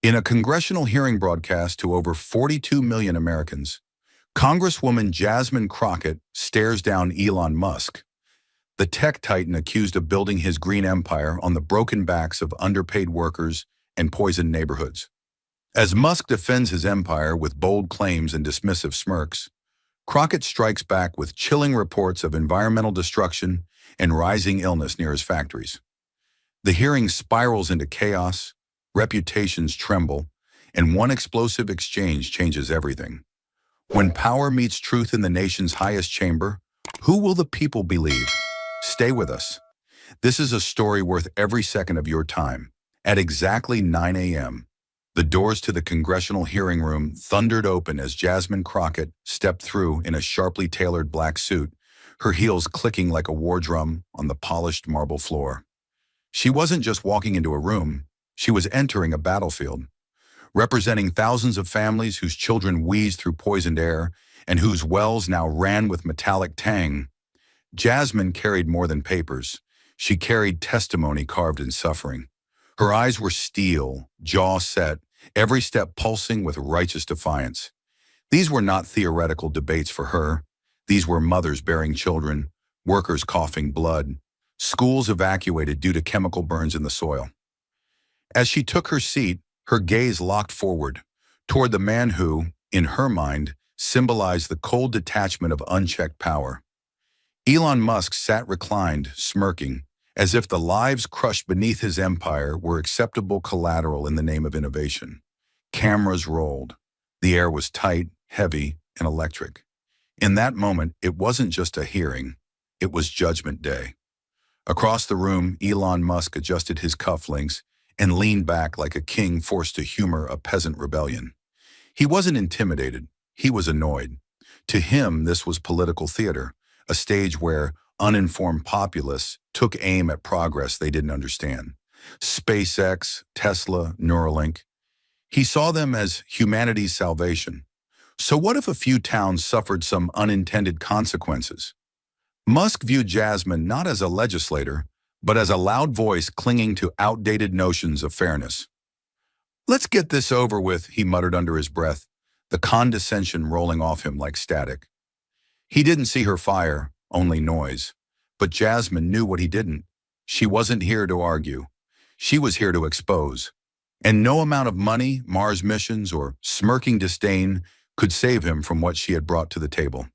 In a congressional hearing broadcast to over 42 million Americans, Congresswoman Jasmine Crockett stares down Elon Musk, the tech titan accused of building his green empire on the broken backs of underpaid workers and poisoned neighborhoods. As Musk defends his empire with bold claims and dismissive smirks, Crockett strikes back with chilling reports of environmental destruction and rising illness near his factories. The hearing spirals into chaos, reputations tremble, and one explosive exchange changes everything. When power meets truth in the nation's highest chamber, who will the people believe? Stay with us. This is a story worth every second of your time. At exactly 9 a.m., the doors to the congressional hearing room thundered open as Jasmine Crockett stepped through in a sharply tailored black suit, her heels clicking like a war drum on the polished marble floor. She wasn't just walking into a room, she was entering a battlefield, representing thousands of families whose children wheezed through poisoned air and whose wells now ran with metallic tang. Jasmine carried more than papers. She carried testimony carved in suffering. Her eyes were steel, jaw set, every step pulsing with righteous defiance. These were not theoretical debates for her. These were mothers bearing children, workers coughing blood, schools evacuated due to chemical burns in the soil. As she took her seat, her gaze locked forward, toward the man who, in her mind, symbolized the cold detachment of unchecked power. Elon Musk sat reclined, smirking, as if the lives crushed beneath his empire were acceptable collateral in the name of innovation. Cameras rolled. The air was tight, heavy, and electric. In that moment, it wasn't just a hearing, it was Judgment Day. Across the room, Elon Musk adjusted his cufflinks and leaned back like a king forced to humor a peasant rebellion. He wasn't intimidated, he was annoyed. To him, this was political theater, a stage where uninformed populace took aim at progress they didn't understand. SpaceX, Tesla, Neuralink. He saw them as humanity's salvation. So what if a few towns suffered some unintended consequences? Musk viewed Jasmine not as a legislator, but as a loud voice clinging to outdated notions of fairness. "Let's get this over with," he muttered under his breath, the condescension rolling off him like static. He didn't see her fire, only noise. But Jasmine knew what he didn't. She wasn't here to argue. She was here to expose. And no amount of money, Mars missions, or smirking disdain could save him from what she had brought to the table.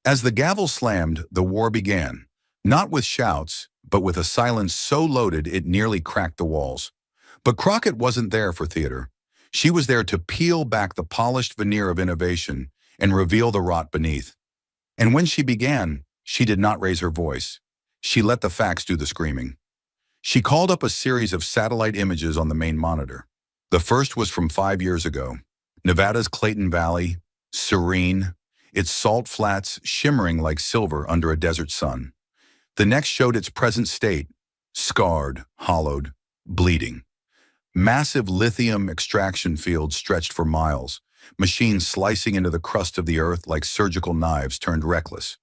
As the gavel slammed, the war began, not with shouts, but with a silence so loaded it nearly cracked the walls. But Crockett wasn't there for theater. She was there to peel back the polished veneer of innovation and reveal the rot beneath. And when she began, she did not raise her voice. She let the facts do the screaming. She called up a series of satellite images on the main monitor. The first was from 5 years ago. Nevada's Clayton Valley, serene, its salt flats shimmering like silver under a desert sun. The next showed its present state, scarred, hollowed, bleeding. Massive lithium extraction fields stretched for miles, machines slicing into the crust of the earth like surgical knives turned reckless.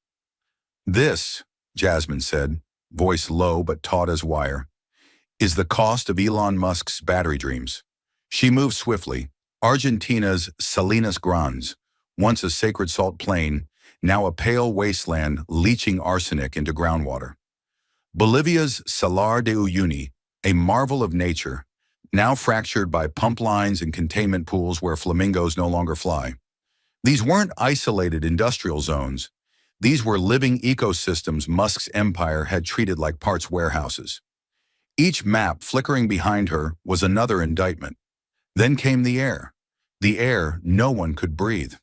"This," Jasmine said, voice low but taut as wire, "is the cost of Elon Musk's battery dreams." She moved swiftly. Argentina's Salinas Grandes, once a sacred salt plain, now a pale wasteland leaching arsenic into groundwater. Bolivia's Salar de Uyuni, a marvel of nature, now fractured by pump lines and containment pools where flamingos no longer fly. These weren't isolated industrial zones. These were living ecosystems Musk's empire had treated like parts warehouses. Each map flickering behind her was another indictment. Then came the air no one could breathe.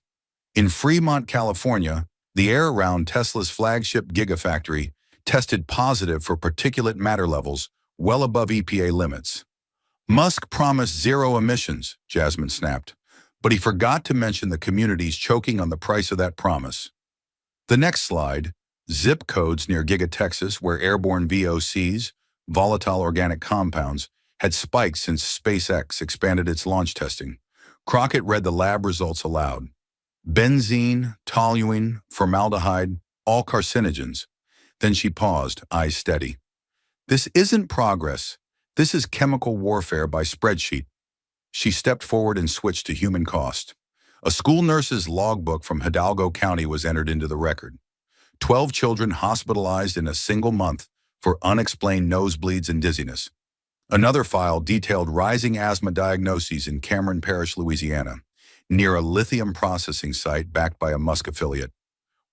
In Fremont, California, the air around Tesla's flagship gigafactory tested positive for particulate matter levels well above EPA limits. Musk promised zero emissions, Jasmine snapped, but he forgot to mention the communities choking on the price of that promise. The next slide, zip codes near Giga Texas, where airborne VOCs, volatile organic compounds, had spiked since SpaceX expanded its launch testing. Crockett read the lab results aloud. Benzene, toluene, formaldehyde, all carcinogens. Then she paused, eyes steady. "This isn't progress. This is chemical warfare by spreadsheet." She stepped forward and switched to human cost. A school nurse's logbook from Hidalgo County was entered into the record. 12 children hospitalized in a single month for unexplained nosebleeds and dizziness. Another file detailed rising asthma diagnoses in Cameron Parish, Louisiana, near a lithium processing site backed by a Musk affiliate.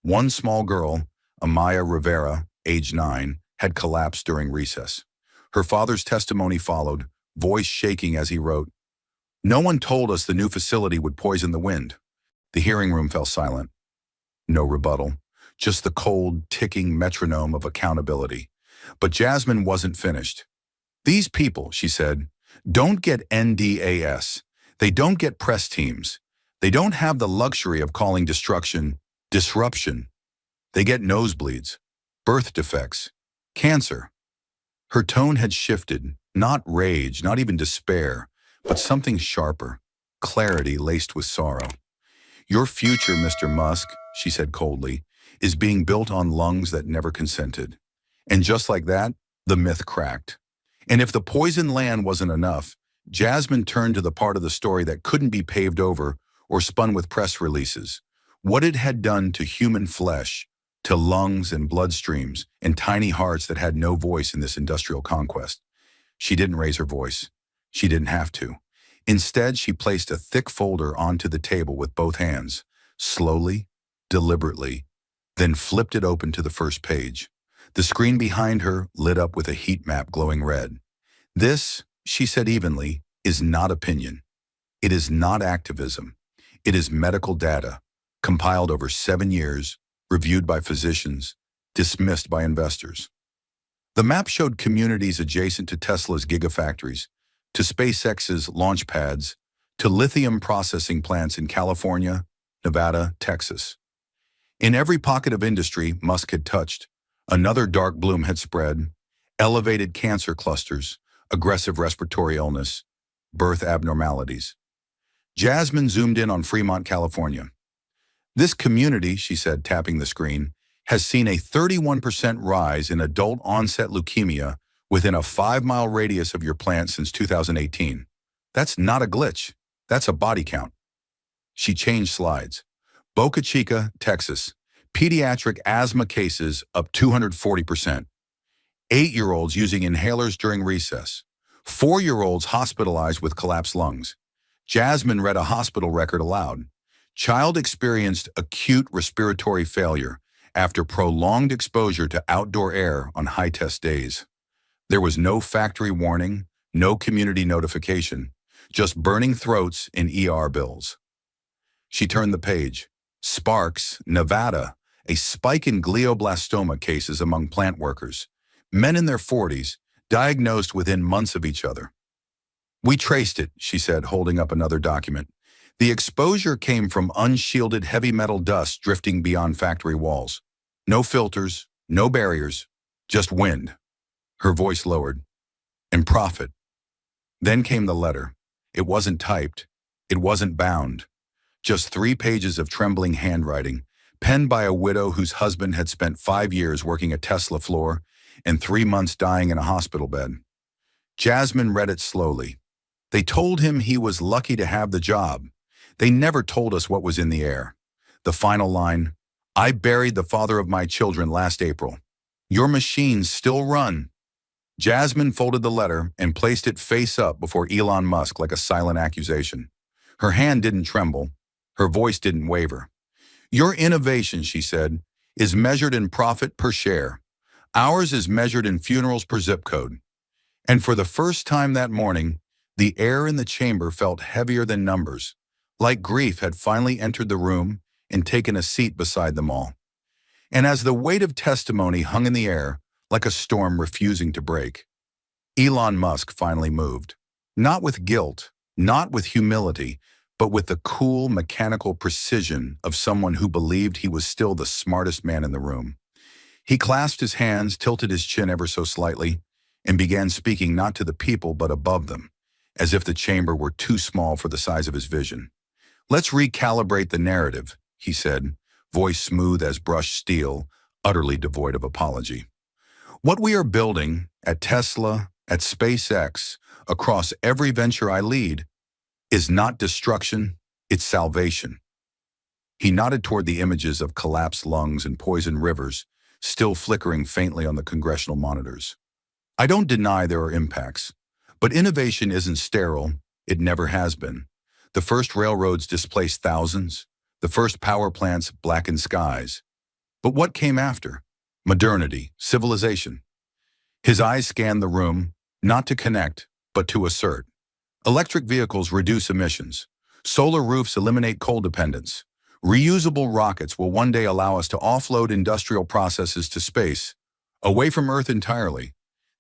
One small girl, Amaya Rivera, age 9, had collapsed during recess. Her father's testimony followed, voice shaking as he wrote, "No one told us the new facility would poison the wind." The hearing room fell silent. No rebuttal, just the cold, ticking metronome of accountability. But Jasmine wasn't finished. "These people," she said, "don't get NDAS. They don't get press teams. They don't have the luxury of calling destruction disruption. They get nosebleeds, birth defects, cancer." Her tone had shifted, not rage, not even despair, but something sharper, clarity laced with sorrow. "Your future, Mr. Musk," she said coldly, "is being built on lungs that never consented." And just like that, the myth cracked. And if the poisoned land wasn't enough, Jasmine turned to the part of the story that couldn't be paved over or spun with press releases. What it had done to human flesh, to lungs and bloodstreams, and tiny hearts that had no voice in this industrial conquest. She didn't raise her voice. She didn't have to. Instead, she placed a thick folder onto the table with both hands, slowly, deliberately, then flipped it open to the first page. The screen behind her lit up with a heat map glowing red. "This," she said evenly, "is not opinion. It is not activism. It is medical data, compiled over 7 years, reviewed by physicians, dismissed by investors." The map showed communities adjacent to Tesla's gigafactories, to SpaceX's launch pads, to lithium processing plants in California, Nevada, Texas. In every pocket of industry Musk had touched, another dark bloom had spread: elevated cancer clusters, aggressive respiratory illness, birth abnormalities. Jasmine zoomed in on Fremont, California. "This community," she said, tapping the screen, "has seen a 31% rise in adult-onset leukemia within a 5-mile radius of your plant since 2018. That's not a glitch. That's a body count." She changed slides. Boca Chica, Texas. Pediatric asthma cases up 240%. 8-year-olds using inhalers during recess. 4-year-olds hospitalized with collapsed lungs. Jasmine read a hospital record aloud. Child experienced acute respiratory failure after prolonged exposure to outdoor air on high-test days. There was no factory warning, no community notification, just burning throats and ER bills. She turned the page. Sparks, Nevada, a spike in glioblastoma cases among plant workers. Men in their 40s, diagnosed within months of each other. "We traced it," she said, holding up another document. "The exposure came from unshielded heavy metal dust drifting beyond factory walls. No filters, no barriers, just wind." Her voice lowered. "And profit." Then came the letter. It wasn't typed. It wasn't bound. Just 3 pages of trembling handwriting, penned by a widow whose husband had spent 5 years working a Tesla floor and 3 months dying in a hospital bed. Jasmine read it slowly. "They told him he was lucky to have the job. They never told us what was in the air." The final line, "I buried the father of my children last April. Your machines still run." Jasmine folded the letter and placed it face up before Elon Musk like a silent accusation. Her hand didn't tremble. Her voice didn't waver. "Your innovation," she said, "is measured in profit per share. Ours is measured in funerals per zip code." And for the first time that morning, the air in the chamber felt heavier than numbers, like grief had finally entered the room and taken a seat beside them all. And as the weight of testimony hung in the air, like a storm refusing to break, Elon Musk finally moved. Not with guilt, not with humility, but with the cool, mechanical precision of someone who believed he was still the smartest man in the room. He clasped his hands, tilted his chin ever so slightly, and began speaking not to the people but above them, as if the chamber were too small for the size of his vision. "Let's recalibrate the narrative," he said, voice smooth as brushed steel, utterly devoid of apology. "What we are building at Tesla, at SpaceX, across every venture I lead, is not destruction, it's salvation. He nodded toward the images of collapsed lungs and poisoned rivers, still flickering faintly on the congressional monitors. I don't deny there are impacts, but innovation isn't sterile. It never has been. The first railroads displaced thousands. The first power plants blackened skies. But what came after? Modernity, civilization. His eyes scanned the room, not to connect, but to assert. Electric vehicles reduce emissions. Solar roofs eliminate coal dependence. Reusable rockets will one day allow us to offload industrial processes to space, away from Earth entirely.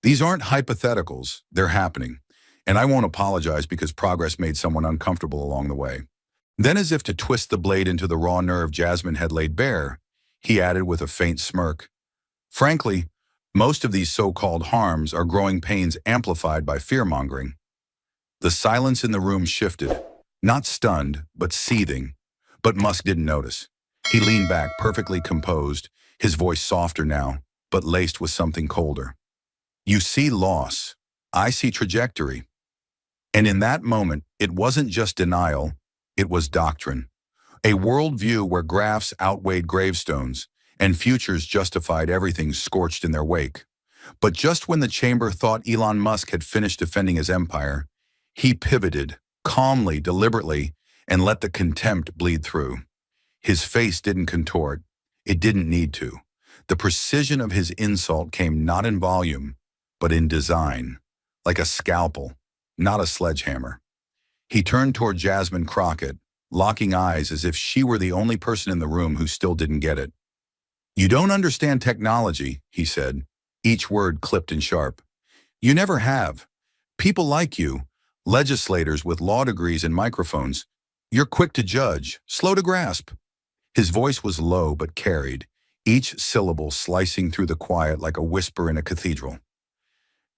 These aren't hypotheticals, they're happening. And I won't apologize because progress made someone uncomfortable along the way. Then, as if to twist the blade into the raw nerve Jasmine had laid bare, he added with a faint smirk, frankly, most of these so-called harms are growing pains amplified by fear-mongering. The silence in the room shifted, not stunned, but seething. But Musk didn't notice. He leaned back, perfectly composed, his voice softer now, but laced with something colder. You see loss. I see trajectory. And in that moment, it wasn't just denial, it was doctrine. A worldview where graphs outweighed gravestones and futures justified everything scorched in their wake. But just when the chamber thought Elon Musk had finished defending his empire, he pivoted, calmly, deliberately, and let the contempt bleed through. His face didn't contort. It didn't need to. The precision of his insult came not in volume, but in design, like a scalpel, not a sledgehammer. He turned toward Jasmine Crockett, locking eyes as if she were the only person in the room who still didn't get it. You don't understand technology, he said, each word clipped and sharp. You never have. People like you, legislators with law degrees and microphones, you're quick to judge, slow to grasp. His voice was low but carried, each syllable slicing through the quiet like a whisper in a cathedral.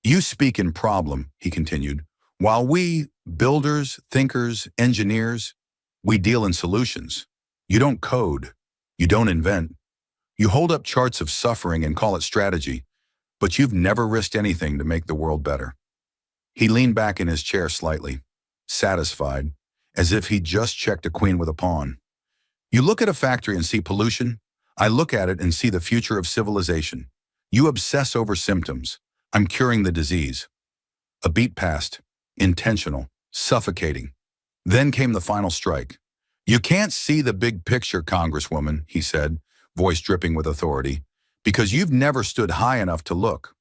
You speak in problem, he continued, while we, builders, thinkers, engineers, we deal in solutions. You don't code. You don't invent. You hold up charts of suffering and call it strategy, but you've never risked anything to make the world better. He leaned back in his chair slightly, satisfied, as if he'd just checked a queen with a pawn. You look at a factory and see pollution. I look at it and see the future of civilization. You obsess over symptoms. I'm curing the disease. A beat passed, intentional, suffocating. Then came the final strike. You can't see the big picture, Congresswoman, he said, voice dripping with authority, because you've never stood high enough to look.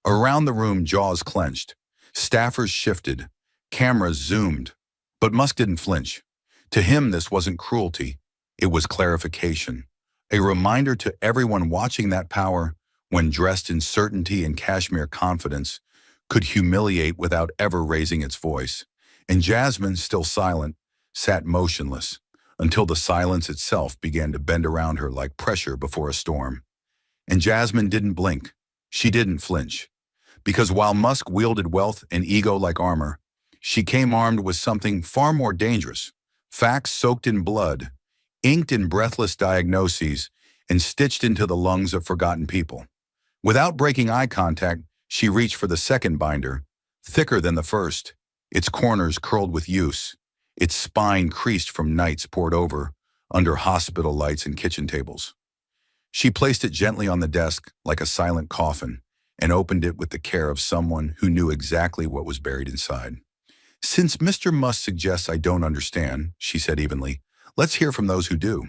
Around the room, jaws clenched. Staffers shifted. Cameras zoomed. But Musk didn't flinch. To him, this wasn't cruelty. It was clarification. A reminder to everyone watching that power, when dressed in certainty and cashmere confidence, could humiliate without ever raising its voice. And Jasmine, still silent, sat motionless, until the silence itself began to bend around her like pressure before a storm. And Jasmine didn't blink. She didn't flinch. Because while Musk wielded wealth and ego like armor, she came armed with something far more dangerous, facts soaked in blood, inked in breathless diagnoses, and stitched into the lungs of forgotten people. Without breaking eye contact, she reached for the second binder, thicker than the first, its corners curled with use, its spine creased from nights poured over under hospital lights and kitchen tables. She placed it gently on the desk like a silent coffin and opened it with the care of someone who knew exactly what was buried inside. Since Mr. Musk suggests I don't understand, she said evenly, let's hear from those who do.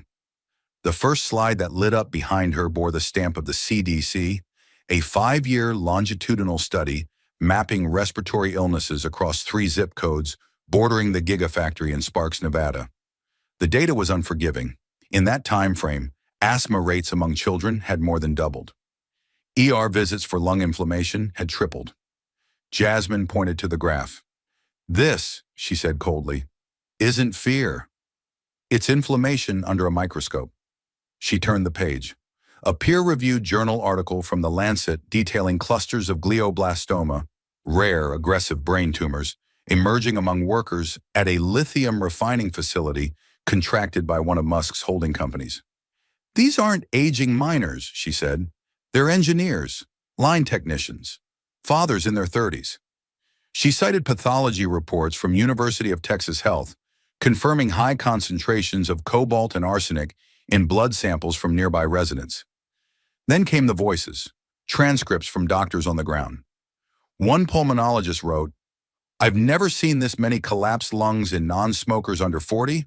The first slide that lit up behind her bore the stamp of the CDC, a 5-year longitudinal study mapping respiratory illnesses across 3 zip codes bordering the Gigafactory in Sparks, Nevada. The data was unforgiving. In that time frame, asthma rates among children had more than doubled. ER visits for lung inflammation had tripled. Jasmine pointed to the graph. This, she said coldly, isn't fear. It's inflammation under a microscope. She turned the page. A peer-reviewed journal article from The Lancet detailing clusters of glioblastoma, rare, aggressive brain tumors, emerging among workers at a lithium refining facility contracted by one of Musk's holding companies. These aren't aging miners, she said. They're engineers, line technicians, fathers in their 30s. She cited pathology reports from University of Texas Health, confirming high concentrations of cobalt and arsenic in blood samples from nearby residents. Then came the voices, transcripts from doctors on the ground. One pulmonologist wrote, "I've never seen this many collapsed lungs in non-smokers under 40.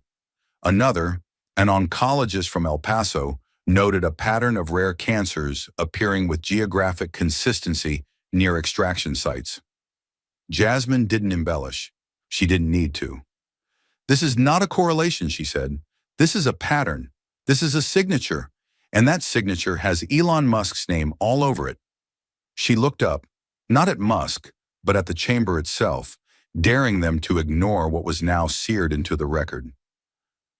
Another, an oncologist from El Paso, noted a pattern of rare cancers appearing with geographic consistency near extraction sites. Jasmine didn't embellish. She didn't need to. "This is not a correlation," she said. "This is a pattern. This is a signature. And that signature has Elon Musk's name all over it." She looked up, not at Musk, but at the chamber itself, daring them to ignore what was now seared into the record.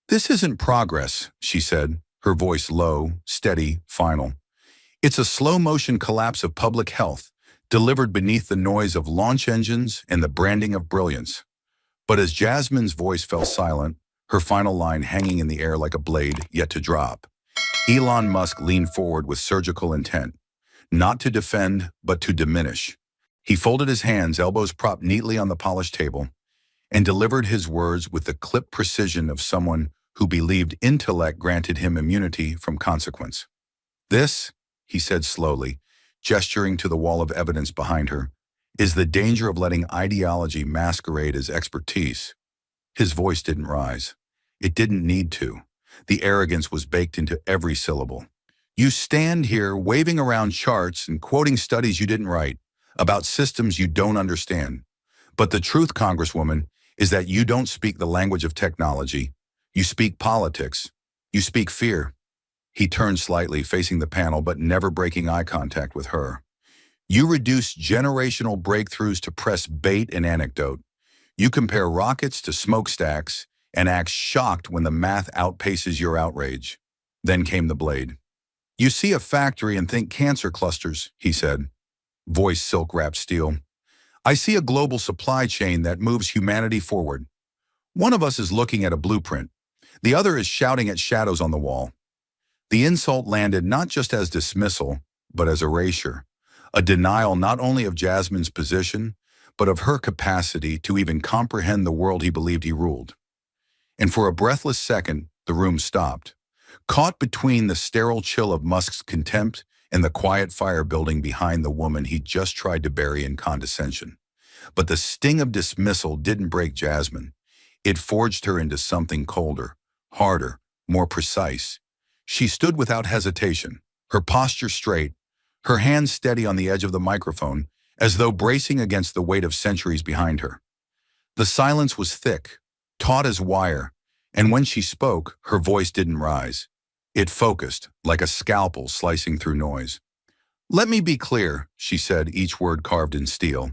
"This isn't progress," she said, her voice low, steady, final. "It's a slow-motion collapse of public health, delivered beneath the noise of launch engines and the branding of brilliance." But as Jasmine's voice fell silent, her final line hanging in the air like a blade yet to drop, Elon Musk leaned forward with surgical intent, not to defend, but to diminish. He folded his hands, elbows propped neatly on the polished table, and delivered his words with the clipped precision of someone who believed intellect granted him immunity from consequence. "This," he said slowly, gesturing to the wall of evidence behind her, "is the danger of letting ideology masquerade as expertise." His voice didn't rise. It didn't need to. The arrogance was baked into every syllable. "You stand here waving around charts and quoting studies you didn't write, about systems you don't understand. But the truth, Congresswoman, is that you don't speak the language of technology. You speak politics. You speak fear." He turned slightly, facing the panel, but never breaking eye contact with her. "You reduce generational breakthroughs to press bait and anecdote. You compare rockets to smokestacks and act shocked when the math outpaces your outrage." Then came the blade. "You see a factory and think cancer clusters," he said, voice silk-wrapped steel. "I see a global supply chain that moves humanity forward. One of us is looking at a blueprint. The other is shouting at shadows on the wall." The insult landed not just as dismissal, but as erasure, a denial not only of Jasmine's position, but of her capacity to even comprehend the world he believed he ruled. And for a breathless second, the room stopped, caught between the sterile chill of Musk's contempt and the quiet fire building behind the woman he just tried to bury in condescension. But the sting of dismissal didn't break Jasmine. It forged her into something colder, harder, more precise. She stood without hesitation, her posture straight, her hands steady on the edge of the microphone, as though bracing against the weight of centuries behind her. The silence was thick, taut as wire, and when she spoke, her voice didn't rise. It focused, like a scalpel slicing through noise. "Let me be clear," she said, each word carved in steel.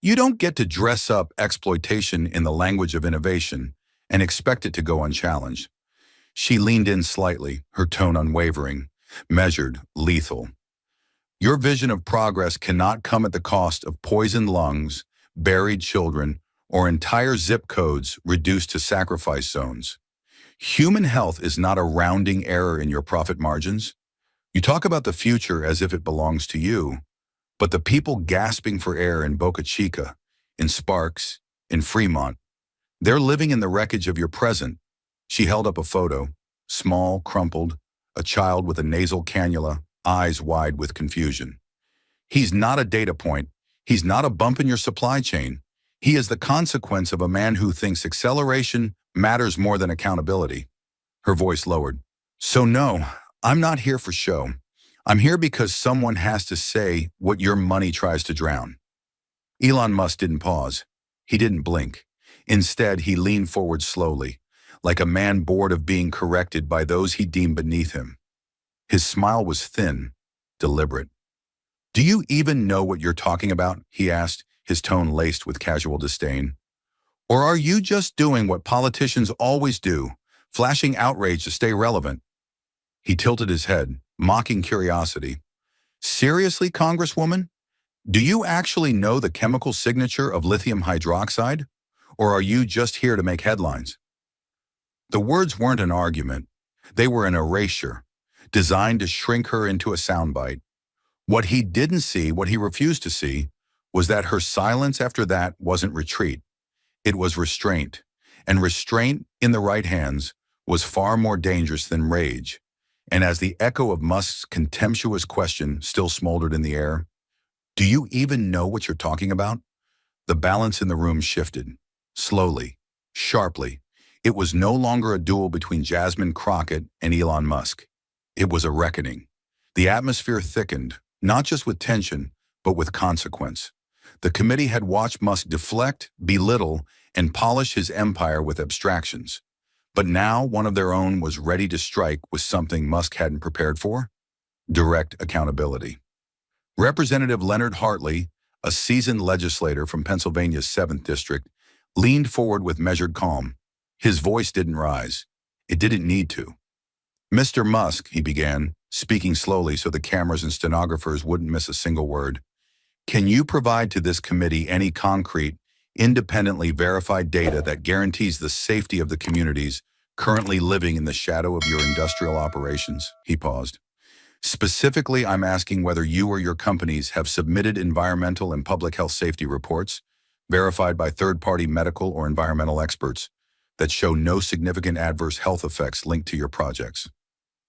"You don't get to dress up exploitation in the language of innovation and expect it to go unchallenged." She leaned in slightly, her tone unwavering, measured, lethal. "Your vision of progress cannot come at the cost of poisoned lungs, buried children, or entire zip codes reduced to sacrifice zones. Human health is not a rounding error in your profit margins. You talk about the future as if it belongs to you, but the people gasping for air in Boca Chica, in Sparks, in Fremont, they're living in the wreckage of your present." She held up a photo, small, crumpled, a child with a nasal cannula, eyes wide with confusion. "He's not a data point. He's not a bump in your supply chain. He is the consequence of a man who thinks acceleration matters more than accountability." Her voice lowered. "So no, I'm not here for show. I'm here because someone has to say what your money tries to drown." Elon Musk didn't pause. He didn't blink. Instead, he leaned forward slowly, like a man bored of being corrected by those he deemed beneath him. His smile was thin, deliberate. "Do you even know what you're talking about?" he asked, his tone laced with casual disdain. "Or are you just doing what politicians always do, flashing outrage to stay relevant?" He tilted his head, mocking curiosity. "Seriously, Congresswoman? Do you actually know the chemical signature of lithium hydroxide? Or are you just here to make headlines?" The words weren't an argument. They were an erasure, designed to shrink her into a soundbite. What he didn't see, what he refused to see, was that her silence after that wasn't retreat. It was restraint. And restraint in the right hands was far more dangerous than rage. And as the echo of Musk's contemptuous question still smoldered in the air, "Do you even know what you're talking about?" The balance in the room shifted. Slowly, sharply. It was no longer a duel between Jasmine Crockett and Elon Musk. It was a reckoning. The atmosphere thickened, not just with tension, but with consequence. The committee had watched Musk deflect, belittle, and polish his empire with abstractions. But now one of their own was ready to strike with something Musk hadn't prepared for: direct accountability. Representative Leonard Hartley, a seasoned legislator from Pennsylvania's 7th District, leaned forward with measured calm. His voice didn't rise. It didn't need to. "Mr. Musk," he began, speaking slowly so the cameras and stenographers wouldn't miss a single word, "can you provide to this committee any concrete, independently verified data that guarantees the safety of the communities currently living in the shadow of your industrial operations?" He paused. "Specifically, I'm asking whether you or your companies have submitted environmental and public health safety reports, verified by third-party medical or environmental experts, that show no significant adverse health effects linked to your projects."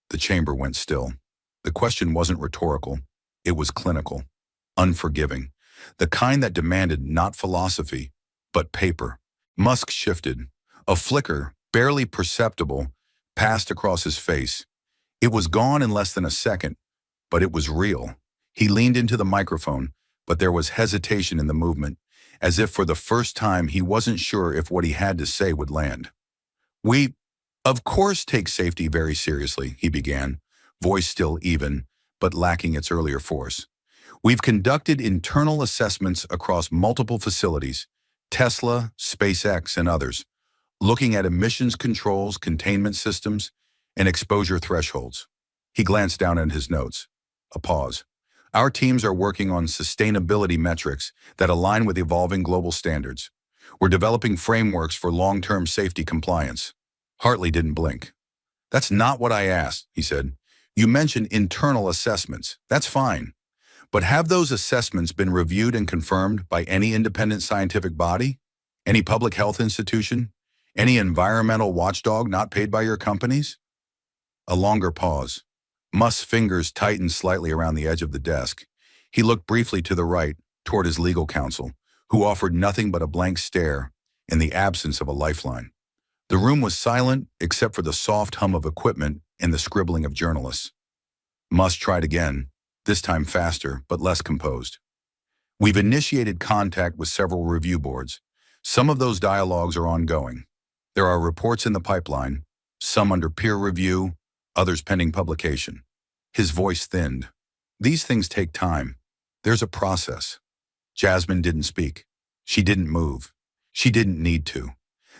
The chamber went still. The question wasn't rhetorical. It was clinical, unforgiving, the kind that demanded not philosophy, but paper. Musk shifted. A flicker, barely perceptible, passed across his face. It was gone in less than a second, but it was real. He leaned into the microphone, but there was hesitation in the movement, as if for the first time he wasn't sure if what he had to say would land. "We, of course, take safety very seriously," he began, voice still even, but lacking its earlier force. "We've conducted internal assessments across multiple facilities, Tesla, SpaceX, and others, looking at emissions controls, containment systems, and exposure thresholds." He glanced down at his notes. A pause. "Our teams are working on sustainability metrics that align with evolving global standards. We're developing frameworks for long-term safety compliance." Hartley didn't blink. "That's not what I asked," he said. "You mentioned internal assessments. That's fine. But have those assessments been reviewed and confirmed by any independent scientific body? Any public health institution? Any environmental watchdog not paid by your companies?" A longer pause. Musk's fingers tightened slightly around the edge of the desk. He looked briefly to the right, toward his legal counsel, who offered nothing but a blank stare in the absence of a lifeline. The room was silent except for the soft hum of equipment and the scribbling of journalists. Musk tried again, this time faster but less composed. "We've initiated contact with several review boards. Some of those dialogues are ongoing. There are reports in the pipeline, some under peer review, others pending publication." His voice thinned. "These things take time. There's a process." Jasmine didn't speak. She didn't move. She didn't need to.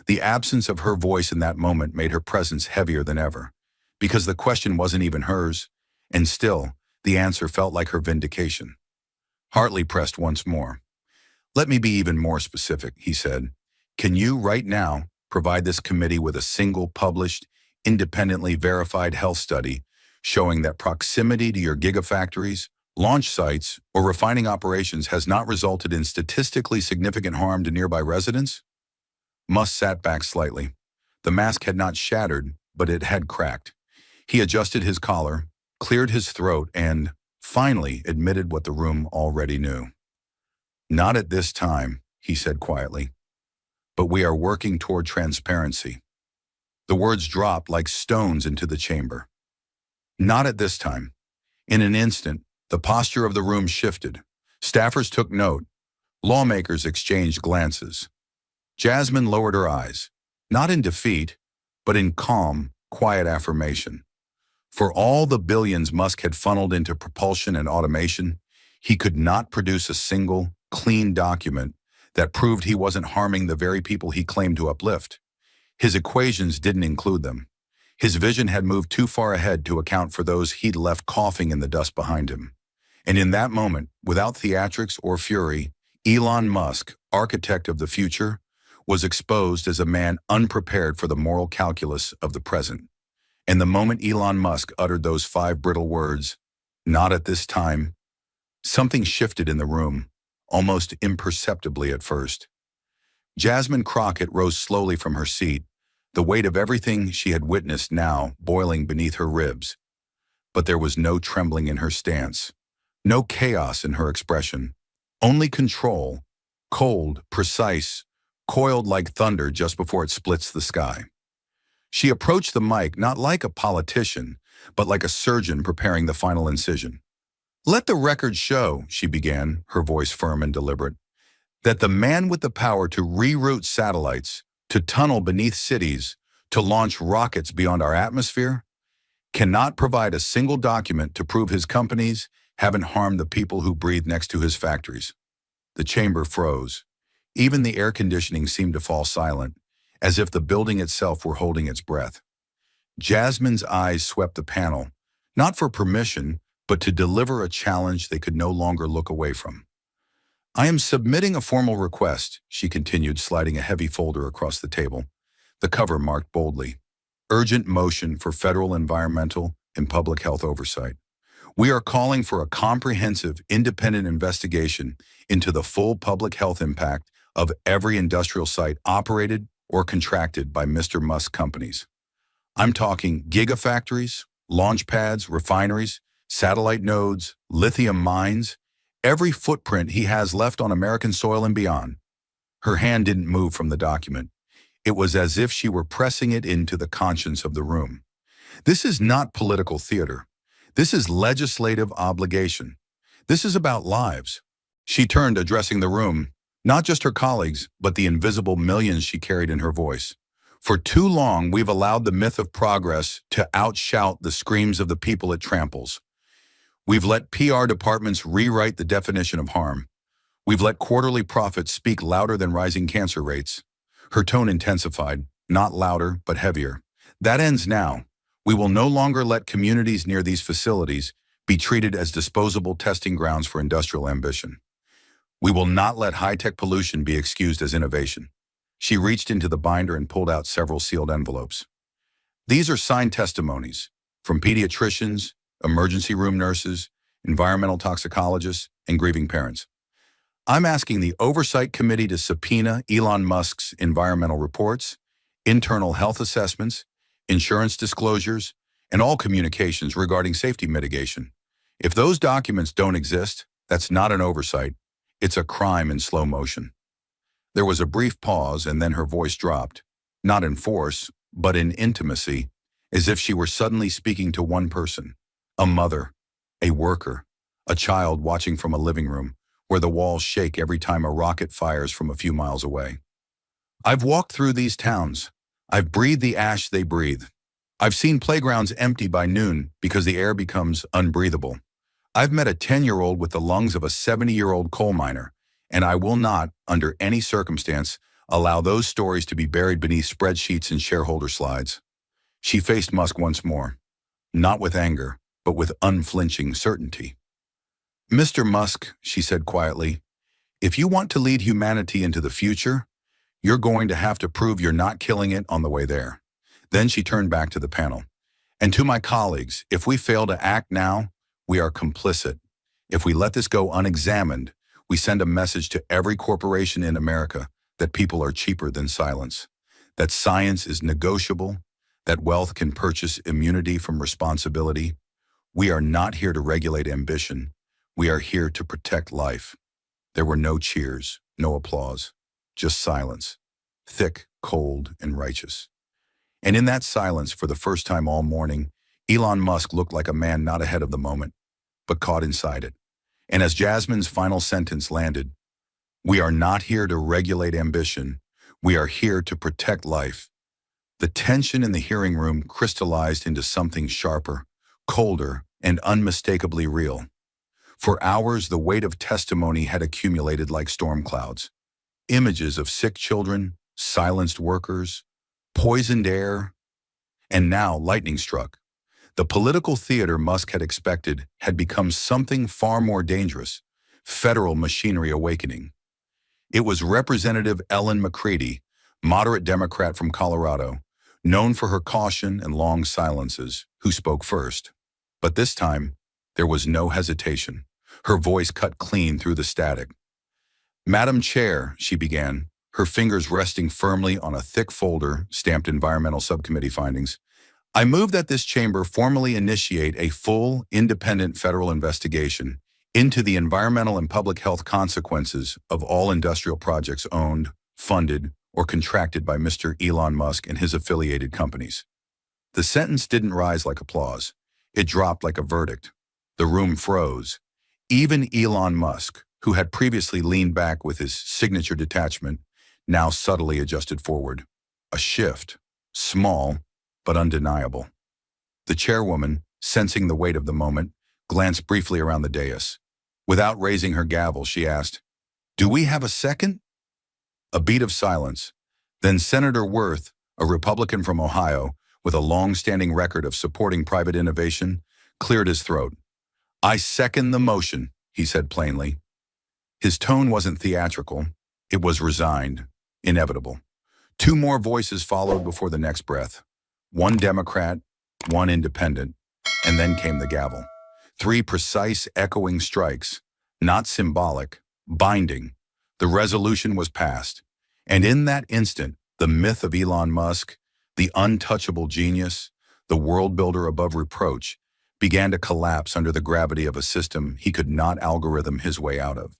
The absence of her voice in that moment made her presence heavier than ever, because the question wasn't even hers, and still, the answer felt like her vindication. Hartley pressed once more. "Let me be even more specific," he said. "Can you, right now, provide this committee with a single published, independently verified health study showing that proximity to your gigafactories, launch sites, or refining operations has not resulted in statistically significant harm to nearby residents?" Musk sat back slightly. The mask had not shattered, but it had cracked. He adjusted his collar, cleared his throat, and, finally, admitted what the room already knew. "Not at this time," he said quietly. "But we are working toward transparency." The words dropped like stones into the chamber. "Not at this time." In an instant, the posture of the room shifted. Staffers took note. Lawmakers exchanged glances. Jasmine lowered her eyes, not in defeat, but in calm, quiet affirmation. For all the billions Musk had funneled into propulsion and automation, he could not produce a single, clean document that proved he wasn't harming the very people he claimed to uplift. His equations didn't include them. His vision had moved too far ahead to account for those he'd left coughing in the dust behind him. And in that moment, without theatrics or fury, Elon Musk, architect of the future, was exposed as a man unprepared for the moral calculus of the present. And the moment Elon Musk uttered those 5 brittle words, "Not at this time," something shifted in the room, almost imperceptibly at first. Jasmine Crockett rose slowly from her seat, the weight of everything she had witnessed now boiling beneath her ribs. But there was no trembling in her stance, no chaos in her expression, only control, cold, precise, coiled like thunder just before it splits the sky. She approached the mic not like a politician, but like a surgeon preparing the final incision. "Let the record show," she began, her voice firm and deliberate, "that the man with the power to reroute satellites, to tunnel beneath cities, to launch rockets beyond our atmosphere, cannot provide a single document to prove his companies haven't harmed the people who breathe next to his factories." The chamber froze. Even the air conditioning seemed to fall silent, as if the building itself were holding its breath. Jasmine's eyes swept the panel, not for permission, but to deliver a challenge they could no longer look away from. "I am submitting a formal request," she continued, sliding a heavy folder across the table, the cover marked boldly, "Urgent motion for federal environmental and public health oversight. We are calling for a comprehensive, independent investigation into the full public health impact of every industrial site operated or contracted by Mr. Musk companies. I'm talking gigafactories, launch pads, refineries, satellite nodes, lithium mines, every footprint he has left on American soil and beyond." Her hand didn't move from the document. It was as if she were pressing it into the conscience of the room. This is not political theater. This is legislative obligation. This is about lives. She turned, addressing the room, not just her colleagues, but the invisible millions she carried in her voice. "For too long, we've allowed the myth of progress to outshout the screams of the people it tramples. We've let PR departments rewrite the definition of harm. We've let quarterly profits speak louder than rising cancer rates." Her tone intensified, not louder, but heavier. "That ends now. We will no longer let communities near these facilities be treated as disposable testing grounds for industrial ambition. We will not let high-tech pollution be excused as innovation." She reached into the binder and pulled out several sealed envelopes. "These are signed testimonies from pediatricians, emergency room nurses, environmental toxicologists, and grieving parents. I'm asking the Oversight Committee to subpoena Elon Musk's environmental reports, internal health assessments, insurance disclosures, and all communications regarding safety mitigation. If those documents don't exist, that's not an oversight. It's a crime in slow motion." There was a brief pause, and then her voice dropped, not in force, but in intimacy, as if she were suddenly speaking to one person, a mother, a worker, a child watching from a living room where the walls shake every time a rocket fires from a few miles away. "I've walked through these towns. I've breathed the ash they breathe. I've seen playgrounds empty by noon because the air becomes unbreathable. I've met a 10-year-old with the lungs of a 70-year-old coal miner, and I will not, under any circumstance, allow those stories to be buried beneath spreadsheets and shareholder slides." She faced Musk once more, not with anger, but with unflinching certainty. "Mr. Musk," she said quietly, "if you want to lead humanity into the future, you're going to have to prove you're not killing it on the way there." Then she turned back to the panel. "And to my colleagues, if we fail to act now, we are complicit. If we let this go unexamined, we send a message to every corporation in America that people are cheaper than silence, that science is negotiable, that wealth can purchase immunity from responsibility. We are not here to regulate ambition. We are here to protect life." There were no cheers, no applause, just silence, thick, cold, and righteous. And in that silence, for the first time all morning, Elon Musk looked like a man not ahead of the moment, but caught inside it. And as Jasmine's final sentence landed, "We are not here to regulate ambition. We are here to protect life," the tension in the hearing room crystallized into something sharper, colder, and unmistakably real. For hours, the weight of testimony had accumulated like storm clouds. Images of sick children, silenced workers, poisoned air, and now lightning struck. The political theater Musk had expected had become something far more dangerous, federal machinery awakening. It was Representative Elon McCready, moderate Democrat from Colorado, known for her caution and long silences, who spoke first. But this time, there was no hesitation. Her voice cut clean through the static. Madam Chair, she began, her fingers resting firmly on a thick folder stamped Environmental Subcommittee findings. I move that this chamber formally initiate a full, independent federal investigation into the environmental and public health consequences of all industrial projects owned, funded, or contracted by Mr. Elon Musk and his affiliated companies. The sentence didn't rise like applause. It dropped like a verdict. The room froze. Even Elon Musk, who had previously leaned back with his signature detachment, now subtly adjusted forward. A shift, small but undeniable. The chairwoman, sensing the weight of the moment, glanced briefly around the dais. Without raising her gavel, she asked, "Do we have a second?" A beat of silence. Then Senator Worth, a Republican from Ohio, with a long-standing record of supporting private innovation, cleared his throat. "I second the motion," he said plainly. His tone wasn't theatrical. It was resigned, inevitable. Two more voices followed before the next breath. One Democrat, one independent, and then came the gavel. Three precise, echoing strikes, not symbolic, binding. The resolution was passed. And in that instant, the myth of Elon Musk, the untouchable genius, the world builder above reproach, began to collapse under the gravity of a system he could not algorithm his way out of.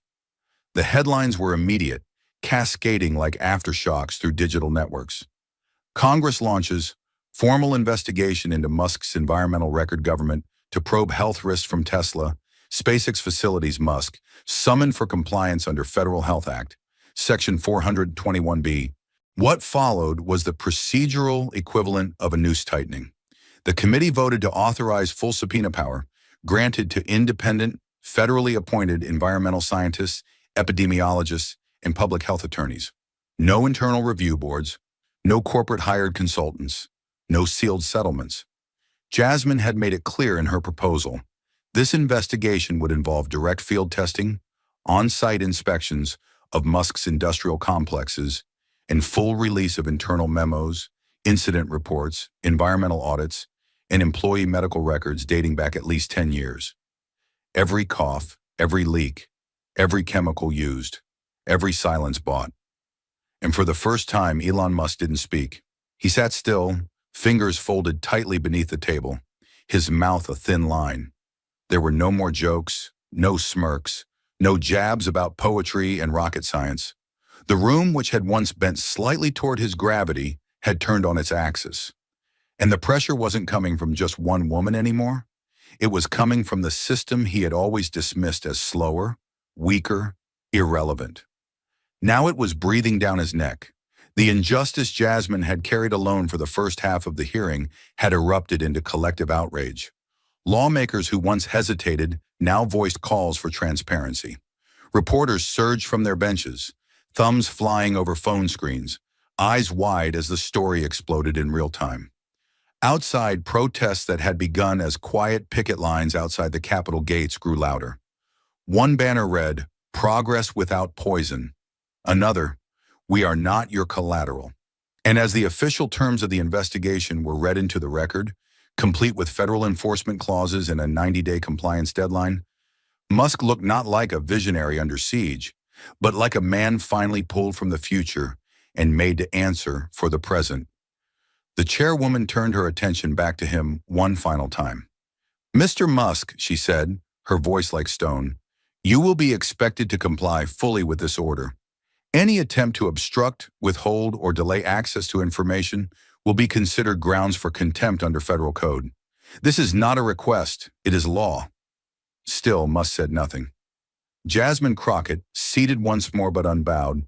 The headlines were immediate, cascading like aftershocks through digital networks. Congress launches formal investigation into Musk's environmental record government to probe health risks from Tesla, SpaceX facilities. Musk summoned for compliance under Federal Health Act, Section 421B. What followed was the procedural equivalent of a noose tightening. The committee voted to authorize full subpoena power, granted to independent, federally appointed environmental scientists, epidemiologists, and public health attorneys. No internal review boards, no corporate hired consultants, no sealed settlements. Jasmine had made it clear in her proposal. This investigation would involve direct field testing, on-site inspections of Musk's industrial complexes, and full release of internal memos, incident reports, environmental audits, and employee medical records dating back at least 10 years. Every cough, every leak, every chemical used, every silence bought. And for the first time, Elon Musk didn't speak. He sat still, fingers folded tightly beneath the table, his mouth a thin line. There were no more jokes, no smirks, no jabs about poetry and rocket science. The room, which had once bent slightly toward his gravity, had turned on its axis. And the pressure wasn't coming from just one woman anymore. It was coming from the system he had always dismissed as slower, weaker, irrelevant. Now it was breathing down his neck. The injustice Jasmine had carried alone for the first half of the hearing had erupted into collective outrage. Lawmakers who once hesitated now voiced calls for transparency. Reporters surged from their benches, thumbs flying over phone screens, eyes wide as the story exploded in real time. Outside, protests that had begun as quiet picket lines outside the Capitol gates grew louder. One banner read, "Progress without poison." Another, "We are not your collateral." And as the official terms of the investigation were read into the record, complete with federal enforcement clauses and a 90-day compliance deadline, Musk looked not like a visionary under siege, but like a man finally pulled from the future and made to answer for the present. The chairwoman turned her attention back to him one final time. "Mr. Musk," she said, her voice like stone, "you will be expected to comply fully with this order. Any attempt to obstruct, withhold, or delay access to information will be considered grounds for contempt under federal code. This is not a request, it is law." Still, Musk said nothing. Jasmine Crockett, seated once more but unbowed,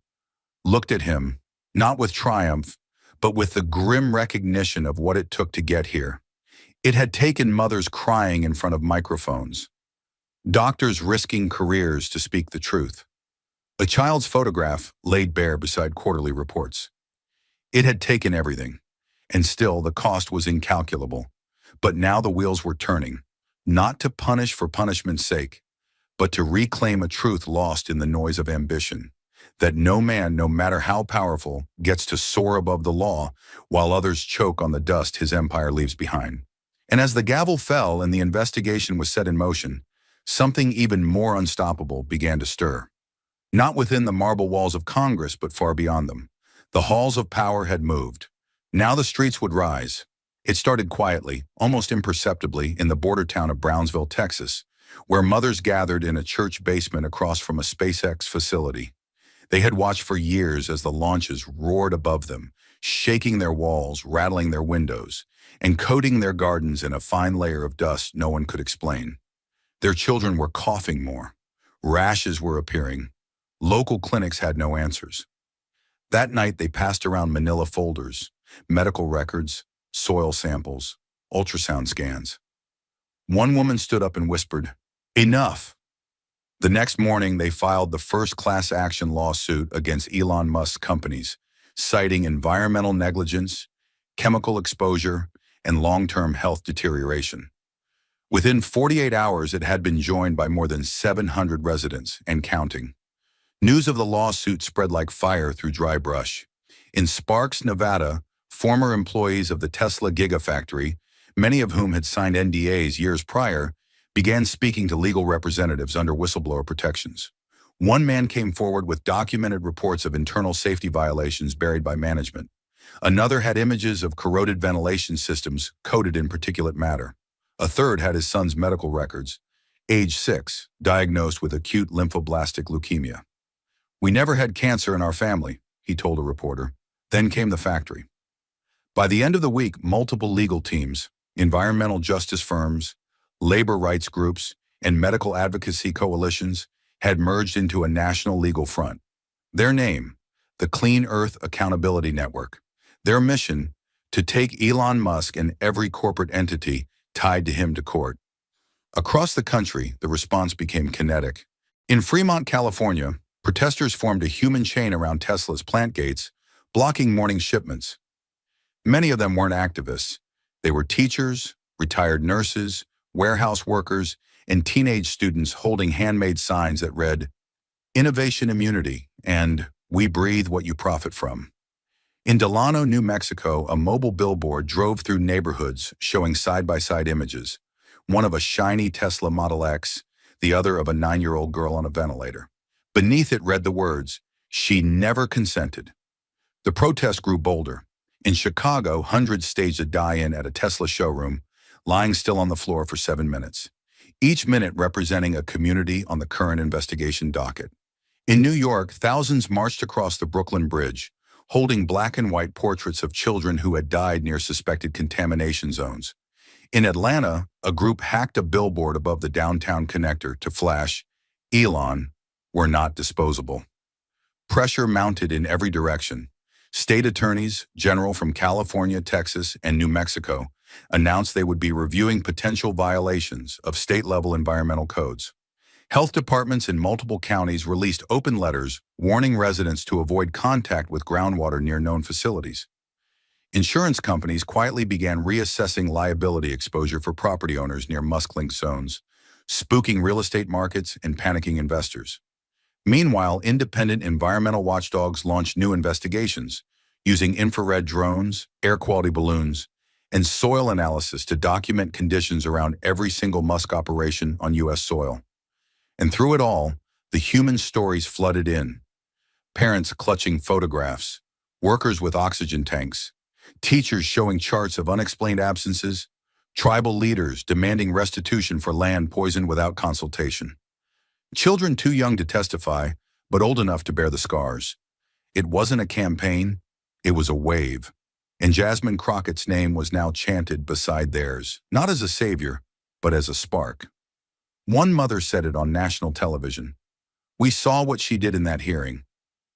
looked at him, not with triumph, but with the grim recognition of what it took to get here. It had taken mothers crying in front of microphones, doctors risking careers to speak the truth, a child's photograph laid bare beside quarterly reports. It had taken everything, and still the cost was incalculable. But now the wheels were turning, not to punish for punishment's sake, but to reclaim a truth lost in the noise of ambition, that no man, no matter how powerful, gets to soar above the law while others choke on the dust his empire leaves behind. And as the gavel fell and the investigation was set in motion, something even more unstoppable began to stir. Not within the marble walls of Congress, but far beyond them. The halls of power had moved. Now the streets would rise. It started quietly, almost imperceptibly, in the border town of Brownsville, Texas, where mothers gathered in a church basement across from a SpaceX facility. They had watched for years as the launches roared above them, shaking their walls, rattling their windows, and coating their gardens in a fine layer of dust no one could explain. Their children were coughing more. Rashes were appearing. Local clinics had no answers. That night they passed around manila folders, medical records, soil samples, ultrasound scans. One woman stood up and whispered, "Enough." The next morning, they filed the first class action lawsuit against Elon Musk's companies, citing environmental negligence, chemical exposure, and long-term health deterioration. Within 48 hours, it had been joined by more than 700 residents and counting. News of the lawsuit spread like fire through dry brush. In Sparks, Nevada, former employees of the Tesla Gigafactory, many of whom had signed NDAs years prior, began speaking to legal representatives under whistleblower protections. One man came forward with documented reports of internal safety violations buried by management. Another had images of corroded ventilation systems coated in particulate matter. A third had his son's medical records, age 6, diagnosed with acute lymphoblastic leukemia. "We never had cancer in our family," he told a reporter. Then came the factory. By the end of the week, multiple legal teams, environmental justice firms, labor rights groups, and medical advocacy coalitions had merged into a national legal front. Their name, the Clean Earth Accountability Network. Their mission, to take Elon Musk and every corporate entity tied to him to court. Across the country, the response became kinetic. In Fremont, California, protesters formed a human chain around Tesla's plant gates, blocking morning shipments. Many of them weren't activists. They were teachers, retired nurses, warehouse workers, and teenage students holding handmade signs that read, "Innovation Immunity" and "We breathe what you profit from." In Delano, New Mexico, a mobile billboard drove through neighborhoods showing side-by-side images, one of a shiny Tesla Model X, the other of a 9-year-old girl on a ventilator. Beneath it read the words, "She never consented." The protest grew bolder. In Chicago, hundreds staged a die-in at a Tesla showroom, lying still on the floor for 7 minutes, each minute representing a community on the current investigation docket. In New York, thousands marched across the Brooklyn Bridge, holding black and white portraits of children who had died near suspected contamination zones. In Atlanta, a group hacked a billboard above the downtown connector to flash, "Elon, we're not disposable." Pressure mounted in every direction. State attorneys, general from California, Texas, and New Mexico, announced they would be reviewing potential violations of state-level environmental codes. Health departments in multiple counties released open letters warning residents to avoid contact with groundwater near known facilities. Insurance companies quietly began reassessing liability exposure for property owners near Musk-linked zones, spooking real estate markets and panicking investors. Meanwhile, independent environmental watchdogs launched new investigations, using infrared drones, air quality balloons, and soil analysis to document conditions around every single Musk operation on U.S. soil. And through it all, the human stories flooded in. Parents clutching photographs, workers with oxygen tanks, teachers showing charts of unexplained absences, tribal leaders demanding restitution for land poisoned without consultation. Children too young to testify, but old enough to bear the scars. It wasn't a campaign, it was a wave. And Jasmine Crockett's name was now chanted beside theirs, not as a savior, but as a spark. One mother said it on national television. "We saw what she did in that hearing.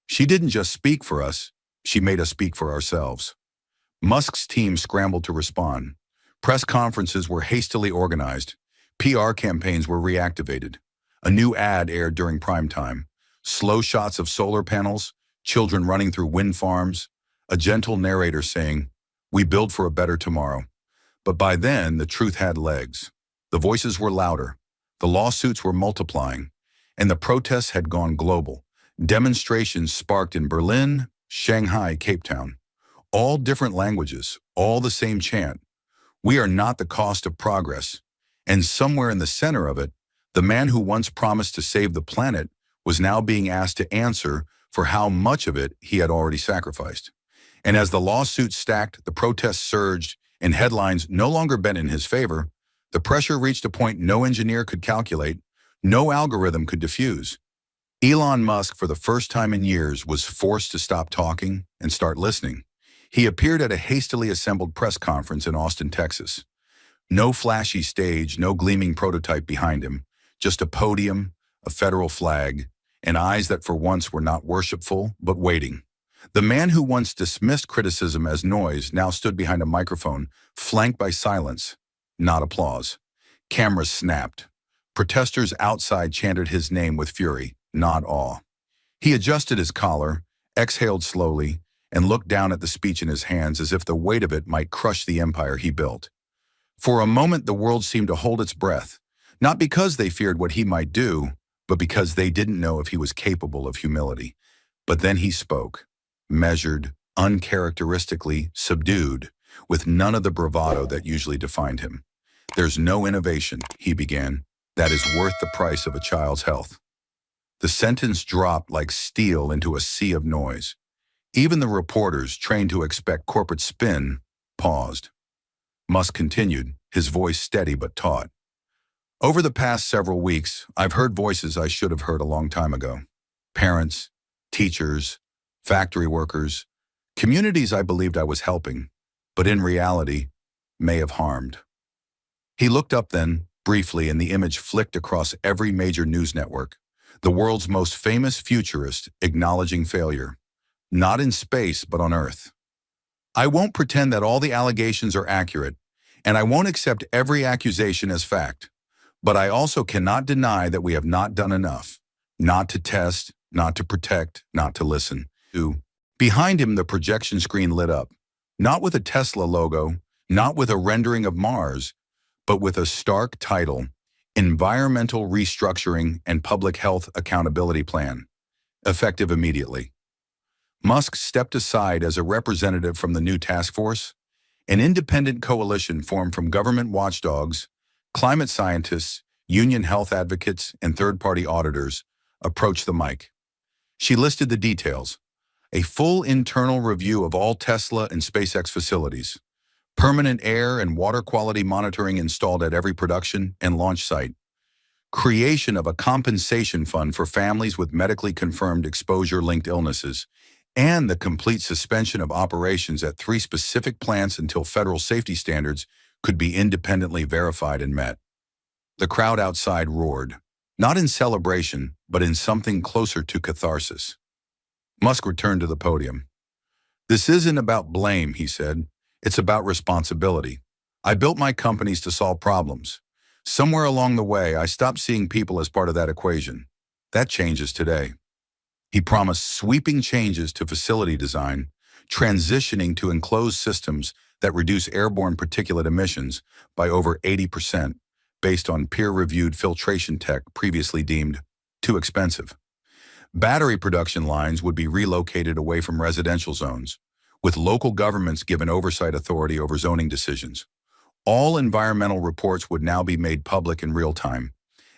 She didn't just speak for us, she made us speak for ourselves." Musk's team scrambled to respond. Press conferences were hastily organized. PR campaigns were reactivated. A new ad aired during prime time. Slow shots of solar panels, children running through wind farms, a gentle narrator saying, "We build for a better tomorrow." But by then, the truth had legs. The voices were louder. The lawsuits were multiplying. And the protests had gone global. Demonstrations sparked in Berlin, Shanghai, Cape Town. All different languages, all the same chant. "We are not the cost of progress." And somewhere in the center of it, the man who once promised to save the planet was now being asked to answer for how much of it he had already sacrificed. And as the lawsuits stacked, the protests surged, and headlines no longer bent in his favor, the pressure reached a point no engineer could calculate, no algorithm could diffuse. Elon Musk, for the first time in years, was forced to stop talking and start listening. He appeared at a hastily assembled press conference in Austin, Texas. No flashy stage, no gleaming prototype behind him, just a podium, a federal flag, and eyes that for once were not worshipful, but waiting. The man who once dismissed criticism as noise now stood behind a microphone, flanked by silence, not applause. Cameras snapped. Protesters outside chanted his name with fury, not awe. He adjusted his collar, exhaled slowly, and looked down at the speech in his hands as if the weight of it might crush the empire he built. For a moment, the world seemed to hold its breath, not because they feared what he might do, but because they didn't know if he was capable of humility. But then he spoke, measured, uncharacteristically subdued, with none of the bravado that usually defined him. "There's no innovation," he began, "that is worth the price of a child's health." The sentence dropped like steel into a sea of noise. Even the reporters, trained to expect corporate spin, paused. Musk continued, his voice steady but taut. "Over the past several weeks, I've heard voices I should have heard a long time ago. Parents, teachers, factory workers, communities I believed I was helping, but in reality, may have harmed." He looked up then, briefly, and the image flicked across every major news network. The world's most famous futurist acknowledging failure, not in space, but on Earth. "I won't pretend that all the allegations are accurate, and I won't accept every accusation as fact. But I also cannot deny that we have not done enough. Not to test, not to protect, not to listen." Behind him, the projection screen lit up, not with a Tesla logo, not with a rendering of Mars, but with a stark title, Environmental Restructuring and Public Health Accountability Plan, effective immediately. Musk stepped aside as a representative from the new task force. An independent coalition formed from government watchdogs, climate scientists, union health advocates, and third-party auditors approached the mic. She listed the details: a full internal review of all Tesla and SpaceX facilities, permanent air and water quality monitoring installed at every production and launch site, creation of a compensation fund for families with medically confirmed exposure-linked illnesses, and the complete suspension of operations at 3 specific plants until federal safety standards could be independently verified and met. The crowd outside roared, not in celebration, but in something closer to catharsis. Musk returned to the podium. "This isn't about blame," he said. "It's about responsibility. I built my companies to solve problems. Somewhere along the way, I stopped seeing people as part of that equation. That changes today." He promised sweeping changes to facility design, transitioning to enclosed systems that reduce airborne particulate emissions by over 80% based on peer-reviewed filtration tech previously deemed too expensive. Battery production lines would be relocated away from residential zones, with local governments given oversight authority over zoning decisions. All environmental reports would now be made public in real time,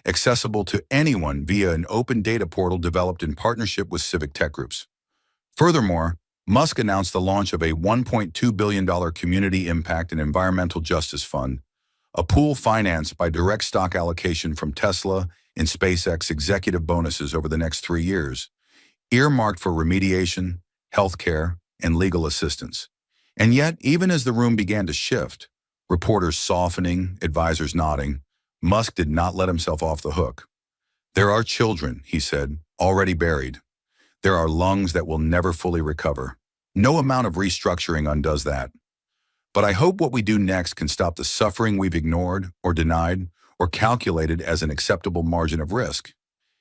accessible to anyone via an open data portal developed in partnership with civic tech groups. Furthermore, Musk announced the launch of a $1.2 billion Community Impact and Environmental Justice Fund, a pool financed by direct stock allocation from Tesla and SpaceX executive bonuses over the next 3 years, earmarked for remediation, healthcare, and legal assistance. And yet, even as the room began to shift, reporters softening, advisors nodding, Musk did not let himself off the hook. "There are children," he said, "already buried. There are lungs that will never fully recover. No amount of restructuring undoes that. But I hope what we do next can stop the suffering we've ignored or denied or calculated as an acceptable margin of risk."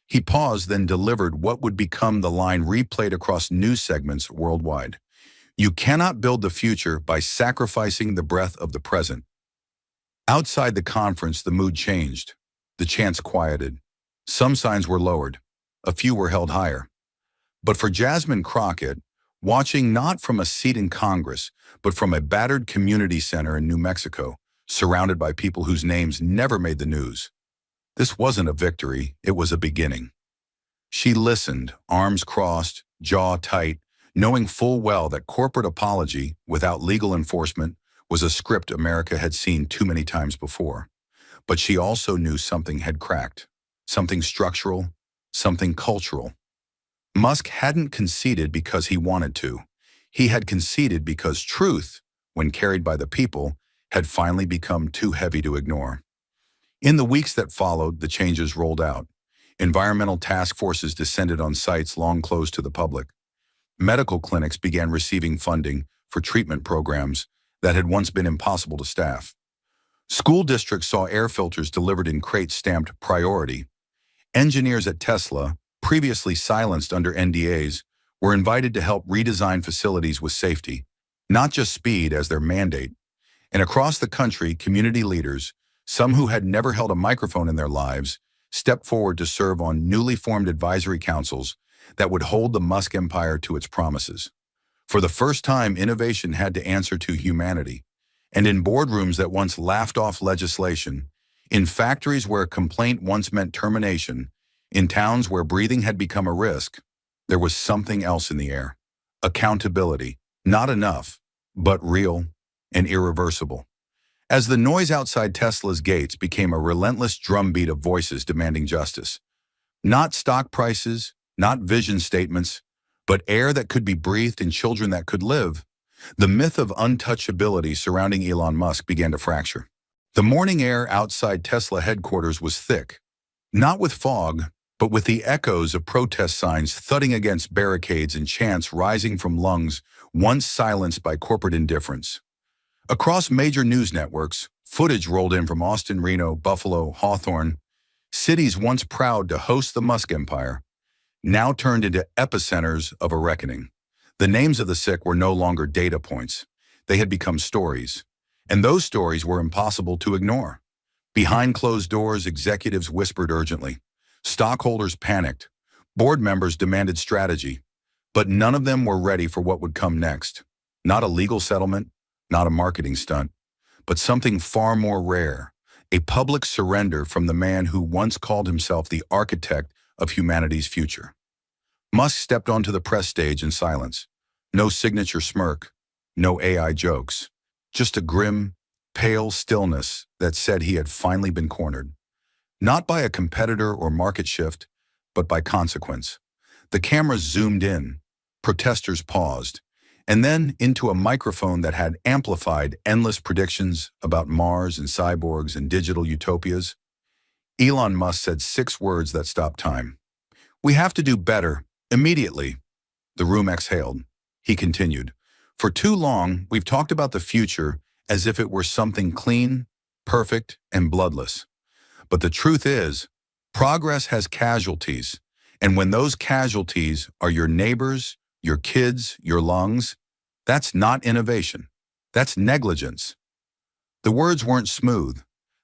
He paused, then delivered what would become the line replayed across news segments worldwide. "You cannot build the future by sacrificing the breath of the present." Outside the conference, the mood changed. The chants quieted. Some signs were lowered. A few were held higher. But for Jasmine Crockett, watching not from a seat in Congress, but from a battered community center in New Mexico, surrounded by people whose names never made the news, this wasn't a victory, it was a beginning. She listened, arms crossed, jaw tight, knowing full well that corporate apology without legal enforcement was a script America had seen too many times before. But she also knew something had cracked, something structural, something cultural. Musk hadn't conceded because he wanted to. He had conceded because truth, when carried by the people, had finally become too heavy to ignore. In the weeks that followed, the changes rolled out. Environmental task forces descended on sites long closed to the public. Medical clinics began receiving funding for treatment programs that had once been impossible to staff. School districts saw air filters delivered in crates stamped priority. Engineers at Tesla, previously silenced under NDAs, were invited to help redesign facilities with safety, not just speed as their mandate. And across the country, community leaders, some who had never held a microphone in their lives, stepped forward to serve on newly formed advisory councils that would hold the Musk empire to its promises. For the first time, innovation had to answer to humanity. And in boardrooms that once laughed off legislation, in factories where complaint once meant termination, in towns where breathing had become a risk, there was something else in the air. Accountability, not enough, but real and irreversible. As the noise outside Tesla's gates became a relentless drumbeat of voices demanding justice. Not stock prices, not vision statements, but air that could be breathed and children that could live. The myth of untouchability surrounding Elon Musk began to fracture. The morning air outside Tesla headquarters was thick, not with fog, but with the echoes of protest signs thudding against barricades and chants rising from lungs once silenced by corporate indifference. Across major news networks, footage rolled in from Austin, Reno, Buffalo, Hawthorne, cities once proud to host the Musk empire, now turned into epicenters of a reckoning. The names of the sick were no longer data points. They had become stories, and those stories were impossible to ignore. Behind closed doors, executives whispered urgently. Stockholders panicked. Board members demanded strategy, but none of them were ready for what would come next. Not a legal settlement, not a marketing stunt, but something far more rare, a public surrender from the man who once called himself the architect of humanity's future. Musk stepped onto the press stage in silence. No signature smirk, no AI jokes, just a grim, pale stillness that said he had finally been cornered. Not by a competitor or market shift, but by consequence. The cameras zoomed in, protesters paused, and then into a microphone that had amplified endless predictions about Mars and cyborgs and digital utopias. Elon Musk said 6 words that stopped time. "We have to do better, immediately." The room exhaled. He continued, "For too long, we've talked about the future as if it were something clean, perfect, and bloodless. But the truth is, progress has casualties, and when those casualties are your neighbors, your kids, your lungs, that's not innovation. That's negligence." The words weren't smooth.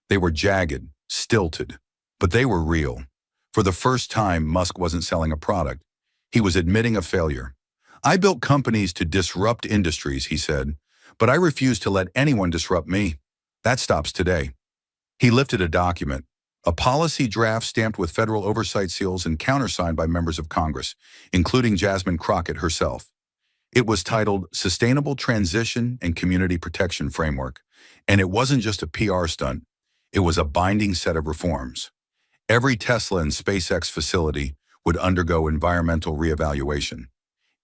They were jagged, stilted, but they were real. For the first time, Musk wasn't selling a product. He was admitting a failure. "I built companies to disrupt industries," he said, "but I refuse to let anyone disrupt me. That stops today." He lifted a document, a policy draft stamped with federal oversight seals and countersigned by members of Congress, including Jasmine Crockett herself. It was titled Sustainable Transition and Community Protection Framework, and it wasn't just a PR stunt. It was a binding set of reforms. Every Tesla and SpaceX facility would undergo environmental reevaluation.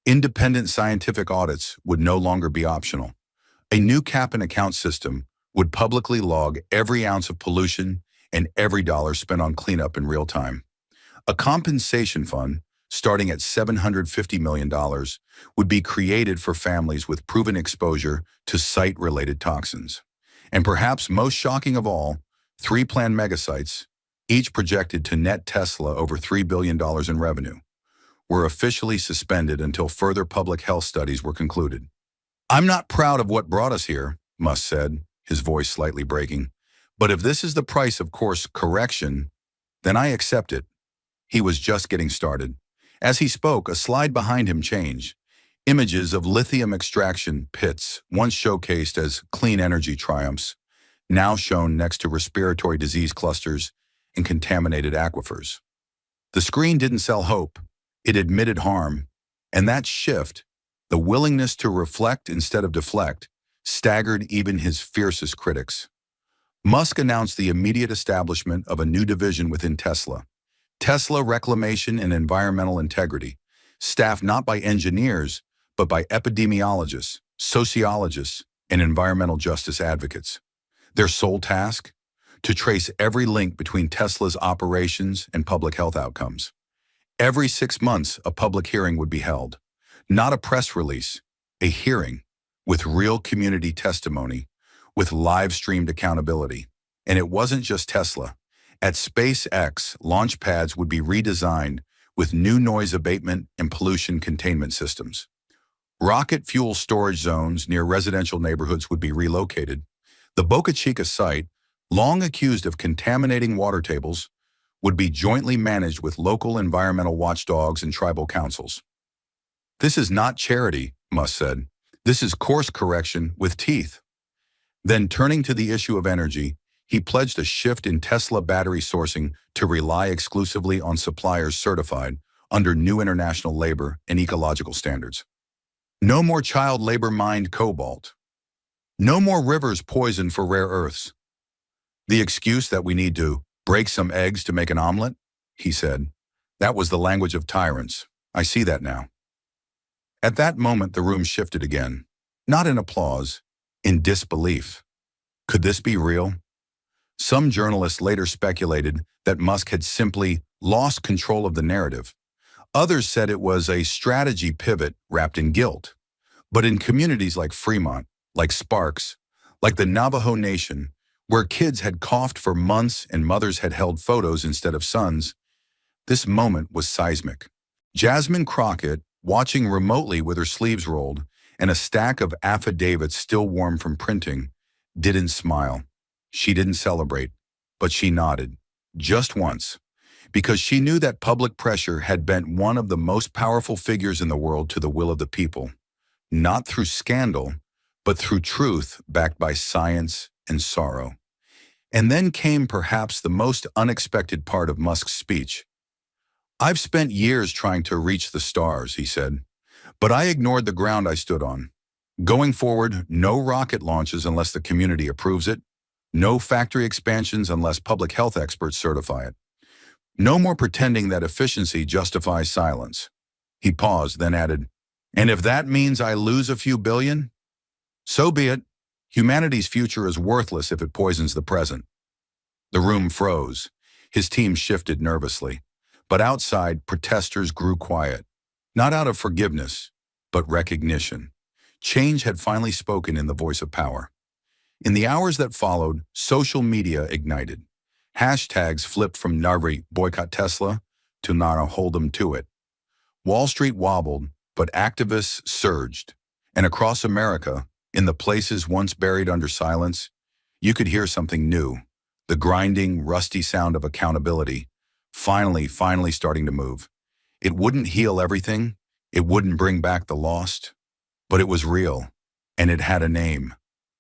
Independent scientific audits would no longer be optional. A new cap and account system would publicly log every ounce of pollution and every dollar spent on cleanup in real time. A compensation fund, starting at $750 million, would be created for families with proven exposure to site-related toxins. And perhaps most shocking of all, 3 planned megasites, each projected to net Tesla over $3 billion in revenue, were officially suspended until further public health studies were concluded. "I'm not proud of what brought us here," Musk said, his voice slightly breaking. "But if this is the price of course correction, then I accept it." He was just getting started. As he spoke, a slide behind him changed. Images of lithium extraction pits, once showcased as clean energy triumphs, now shown next to respiratory disease clusters and contaminated aquifers. The screen didn't sell hope. It admitted harm. And that shift, the willingness to reflect instead of deflect, staggered even his fiercest critics. Musk announced the immediate establishment of a new division within Tesla, Tesla Reclamation and Environmental Integrity, staffed not by engineers, but by epidemiologists, sociologists, and environmental justice advocates. Their sole task? To trace every link between Tesla's operations and public health outcomes. Every 6 months, a public hearing would be held. Not a press release, a hearing, with real community testimony, with live-streamed accountability. And it wasn't just Tesla. At SpaceX, launch pads would be redesigned with new noise abatement and pollution containment systems. Rocket fuel storage zones near residential neighborhoods would be relocated. The Boca Chica site, long accused of contaminating water tables, would be jointly managed with local environmental watchdogs and tribal councils. This is not charity, Musk said. This is course correction with teeth. Then, turning to the issue of energy, he pledged a shift in Tesla battery sourcing to rely exclusively on suppliers certified under new international labor and ecological standards. No more child labor mined cobalt. No more rivers poisoned for rare earths. The excuse that we need to break some eggs to make an omelet, he said. That was the language of tyrants. I see that now. At that moment, the room shifted again. Not in applause, in disbelief. Could this be real? Some journalists later speculated that Musk had simply lost control of the narrative. Others said it was a strategy pivot wrapped in guilt. But in communities like Fremont, like Sparks, like the Navajo Nation, where kids had coughed for months and mothers had held photos instead of sons, this moment was seismic. Jasmine Crockett, watching remotely with her sleeves rolled and a stack of affidavits still warm from printing, didn't smile. She didn't celebrate, but she nodded, just once, because she knew that public pressure had bent one of the most powerful figures in the world to the will of the people, not through scandal, but through truth backed by science and sorrow. And then came perhaps the most unexpected part of Musk's speech. I've spent years trying to reach the stars, he said, but I ignored the ground I stood on. Going forward, no rocket launches unless the community approves it, no factory expansions unless public health experts certify it. No more pretending that efficiency justifies silence. He paused, then added, and if that means I lose a few billion, so be it. Humanity's future is worthless if it poisons the present. The room froze. His team shifted nervously. But outside, protesters grew quiet. Not out of forgiveness, but recognition. Change had finally spoken in the voice of power. In the hours that followed, social media ignited. Hashtags flipped from Narvi boycott Tesla to Nara hold them to it. Wall Street wobbled, but activists surged. And across America, in the places once buried under silence, you could hear something new, the grinding, rusty sound of accountability, finally starting to move. It wouldn't heal everything, it wouldn't bring back the lost, but it was real, and it had a name,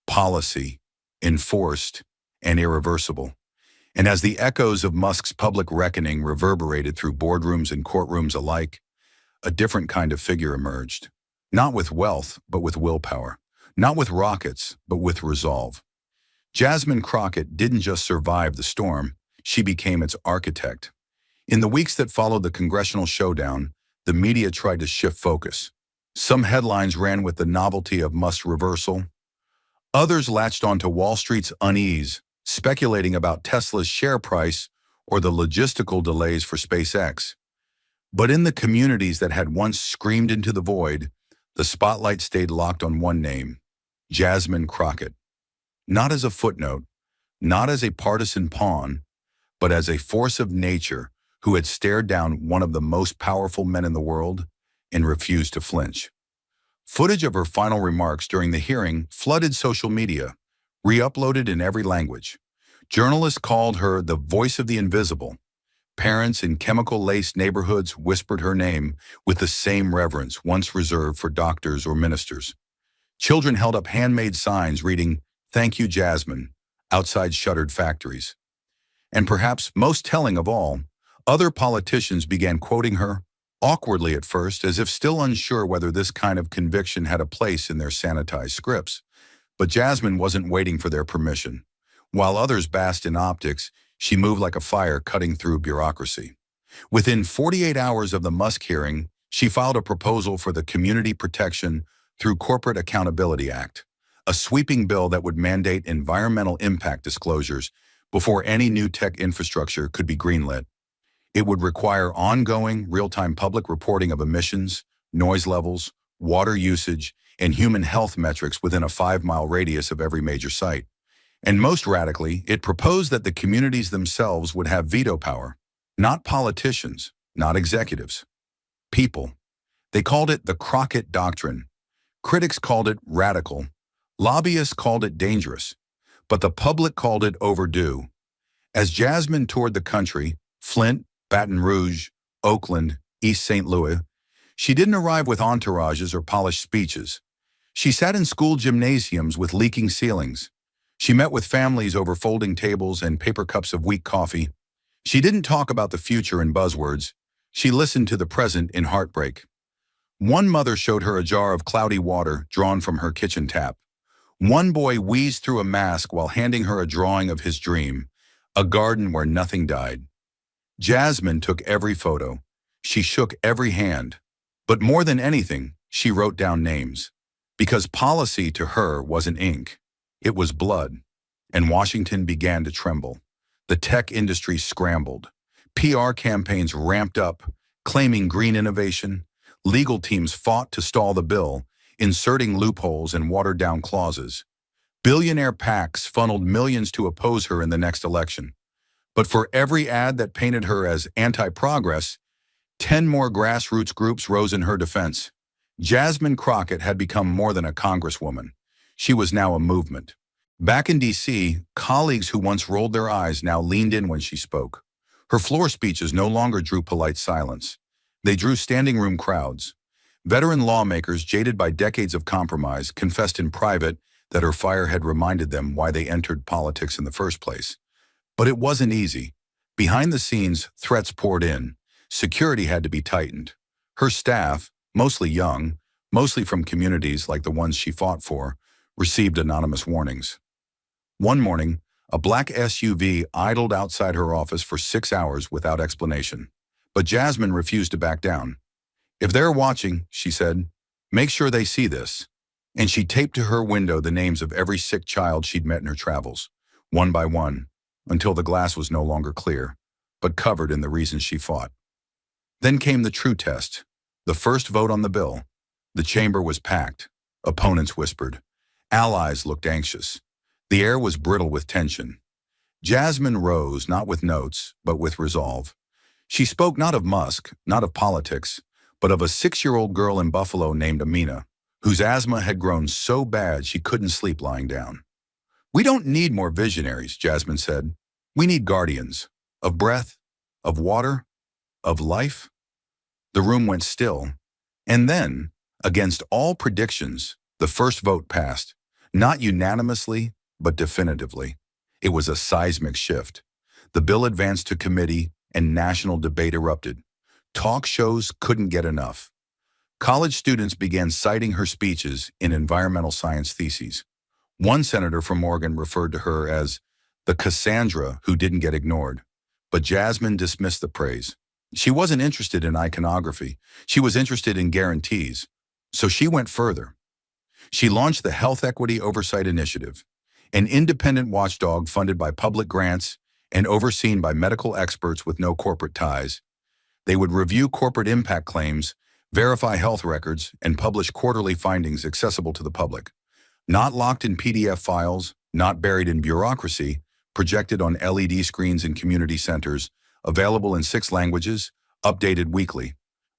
policy, enforced, and irreversible. And as the echoes of Musk's public reckoning reverberated through boardrooms and courtrooms alike, a different kind of figure emerged, not with wealth, but with willpower. Not with rockets, but with resolve. Jasmine Crockett didn't just survive the storm, she became its architect. In the weeks that followed the congressional showdown, the media tried to shift focus. Some headlines ran with the novelty of Musk's reversal. Others latched onto Wall Street's unease, speculating about Tesla's share price or the logistical delays for SpaceX. But in the communities that had once screamed into the void, the spotlight stayed locked on one name, Jasmine Crockett. Not as a footnote, not as a partisan pawn, but as a force of nature who had stared down one of the most powerful men in the world and refused to flinch. Footage of her final remarks during the hearing flooded social media, re-uploaded in every language. Journalists called her the voice of the invisible. Parents in chemical-laced neighborhoods whispered her name with the same reverence once reserved for doctors or ministers. Children held up handmade signs reading, "Thank you, Jasmine," outside shuttered factories. And perhaps most telling of all, Other politicians began quoting her, awkwardly at first, as if still unsure whether this kind of conviction had a place in their sanitized scripts. But Jasmine wasn't waiting for their permission. While others basked in optics, she moved like a fire cutting through bureaucracy. Within 48 hours of the Musk hearing, she filed a proposal for the Community Protection through Corporate Accountability Act, a sweeping bill that would mandate environmental impact disclosures before any new tech infrastructure could be greenlit. It would require ongoing, real-time public reporting of emissions, noise levels, water usage, and human health metrics within a 5-mile radius of every major site. And most radically, it proposed that the communities themselves would have veto power. Not politicians, not executives. People. They called it the Crockett Doctrine. Critics called it radical. Lobbyists called it dangerous. But the public called it overdue. As Jasmine toured the country, Flint, Baton Rouge, Oakland, East St. Louis, she didn't arrive with entourages or polished speeches. She sat in school gymnasiums with leaking ceilings. She met with families over folding tables and paper cups of weak coffee. She didn't talk about the future in buzzwords. She listened to the present in heartbreak. One mother showed her a jar of cloudy water drawn from her kitchen tap. One boy wheezed through a mask while handing her a drawing of his dream, a garden where nothing died. Jasmine took every photo. She shook every hand. But more than anything, she wrote down names. Because policy to her wasn't ink. It was blood. And Washington began to tremble. The tech industry scrambled. PR campaigns ramped up, claiming green innovation. Legal teams fought to stall the bill, inserting loopholes and watered-down clauses. Billionaire PACs funneled millions to oppose her in the next election. But for every ad that painted her as anti-progress, 10 more grassroots groups rose in her defense. Jasmine Crockett had become more than a congresswoman. She was now a movement. Back in D.C., colleagues who once rolled their eyes now leaned in when she spoke. Her floor speeches no longer drew polite silence. They drew standing room crowds. Veteran lawmakers, jaded by decades of compromise, confessed in private that her fire had reminded them why they entered politics in the first place. But it wasn't easy. Behind the scenes, threats poured in. Security had to be tightened. Her staff, mostly young, mostly from communities like the ones she fought for, received anonymous warnings. One morning, a black SUV idled outside her office for 6 hours without explanation. But Jasmine refused to back down. "If they're watching," she said, "make sure they see this." And she taped to her window the names of every sick child she'd met in her travels, one by one, until the glass was no longer clear, but covered in the reasons she fought. Then came the true test, the first vote on the bill. The chamber was packed. Opponents whispered. Allies looked anxious. The air was brittle with tension. Jasmine rose, not with notes, but with resolve. She spoke not of Musk, not of politics, but of a 6-year-old girl in Buffalo named Amina, whose asthma had grown so bad she couldn't sleep lying down. "We don't need more visionaries," Jasmine said. "We need guardians, of breath, of water, of life." The room went still. And then, against all predictions, the first vote passed, not unanimously, but definitively. It was a seismic shift. The bill advanced to committee, and national debate erupted. Talk shows couldn't get enough. College students began citing her speeches in environmental science theses. One senator from Oregon referred to her as the Cassandra who didn't get ignored. But Jasmine dismissed the praise. She wasn't interested in iconography. She was interested in guarantees. So she went further. She launched the Health Equity Oversight Initiative, an independent watchdog funded by public grants and overseen by medical experts with no corporate ties. They would review corporate impact claims, verify health records, and publish quarterly findings accessible to the public. Not locked in PDF files, not buried in bureaucracy, projected on LED screens in community centers, available in 6 languages, updated weekly.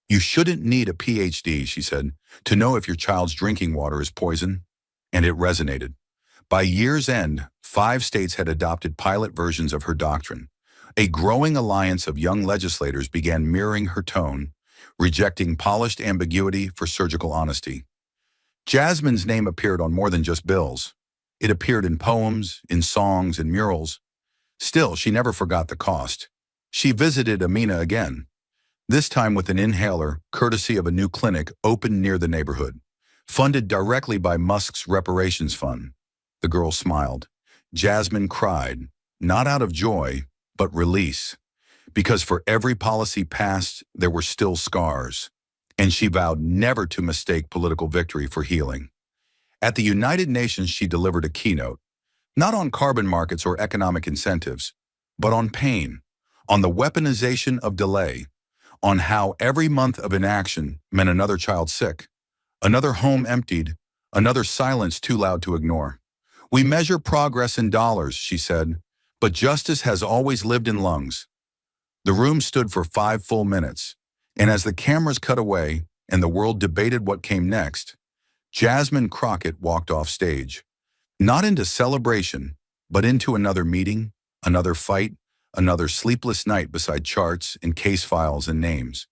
"You shouldn't need a PhD," she said, "to know if your child's drinking water is poison." And it resonated. By year's end, 5 states had adopted pilot versions of her doctrine. A growing alliance of young legislators began mirroring her tone, rejecting polished ambiguity for surgical honesty. Jasmine's name appeared on more than just bills. It appeared in poems, in songs, and murals. Still, she never forgot the cost. She visited Amina again, this time with an inhaler courtesy of a new clinic opened near the neighborhood, funded directly by Musk's reparations fund. The girl smiled. Jasmine cried, not out of joy, but release, because for every policy passed, there were still scars, and she vowed never to mistake political victory for healing. At the United Nations, she delivered a keynote, not on carbon markets or economic incentives, but on pain, on the weaponization of delay, on how every month of inaction meant another child sick, another home emptied, another silence too loud to ignore. We measure progress in dollars, she said, but justice has always lived in lungs. The room stood for 5 full minutes, and as the cameras cut away and the world debated what came next, Jasmine Crockett walked off stage, not into celebration, but into another meeting, another fight, another sleepless night beside charts and case files and names.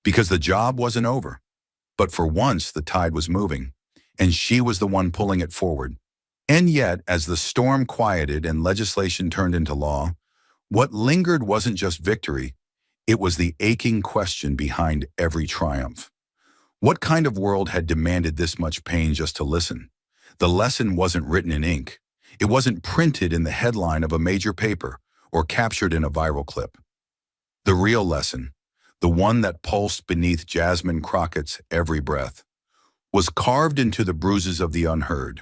Because the job wasn't over. But for once, the tide was moving, and she was the one pulling it forward. And yet, as the storm quieted and legislation turned into law, what lingered wasn't just victory, it was the aching question behind every triumph. What kind of world had demanded this much pain just to listen? The lesson wasn't written in ink. It wasn't printed in the headline of a major paper or captured in a viral clip. The real lesson, the one that pulsed beneath Jasmine Crockett's every breath, was carved into the bruises of the unheard.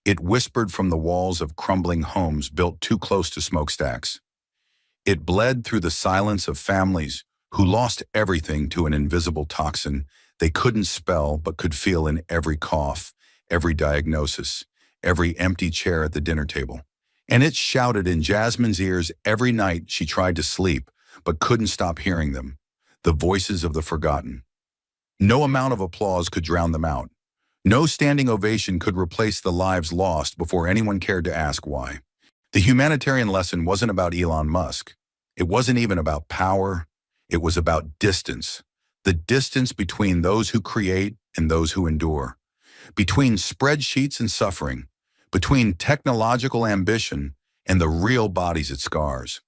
It whispered from the walls of crumbling homes built too close to smokestacks. It bled through the silence of families who lost everything to an invisible toxin they couldn't spell but could feel in every cough, every diagnosis, every empty chair at the dinner table. And it shouted in Jasmine's ears every night she tried to sleep but couldn't stop hearing them, the voices of the forgotten. No amount of applause could drown them out. No standing ovation could replace the lives lost before anyone cared to ask why. The humanitarian lesson wasn't about Elon Musk. It wasn't even about power. It was about distance. The distance between those who create and those who endure. Between spreadsheets and suffering. Between technological ambition and the real bodies it scars.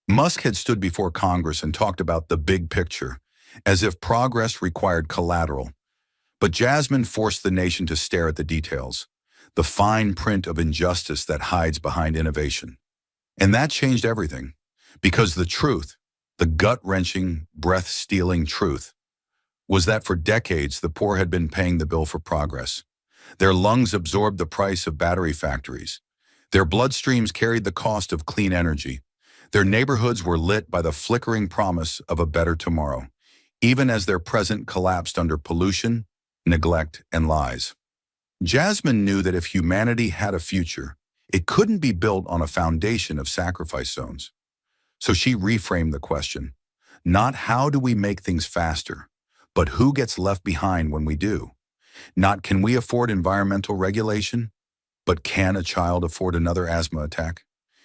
Musk had stood before Congress and talked about the big picture, as if progress required collateral. But Jasmine forced the nation to stare at the details, the fine print of injustice that hides behind innovation. And that changed everything, because the truth, the gut-wrenching, breath-stealing truth, was that for decades the poor had been paying the bill for progress. Their lungs absorbed the price of battery factories. Their bloodstreams carried the cost of clean energy. Their neighborhoods were lit by the flickering promise of a better tomorrow, even as their present collapsed under pollution, neglect, and lies. Jasmine knew that if humanity had a future, it couldn't be built on a foundation of sacrifice zones. So she reframed the question, not how do we make things faster, but who gets left behind when we do? Not can we afford environmental regulation, but can a child afford another asthma attack?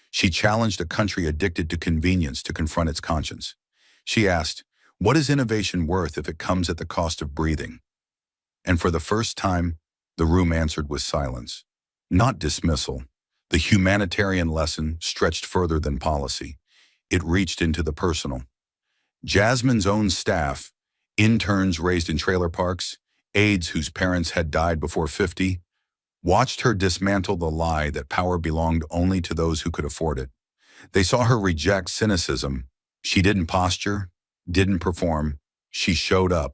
She challenged a country addicted to convenience to confront its conscience. She asked, what is innovation worth if it comes at the cost of breathing? And for the first time, the room answered with silence. Not dismissal. The humanitarian lesson stretched further than policy. It reached into the personal. Jasmine's own staff, interns raised in trailer parks, aides whose parents had died before 50, watched her dismantle the lie that power belonged only to those who could afford it. They saw her reject cynicism. She didn't posture, didn't perform, she showed up.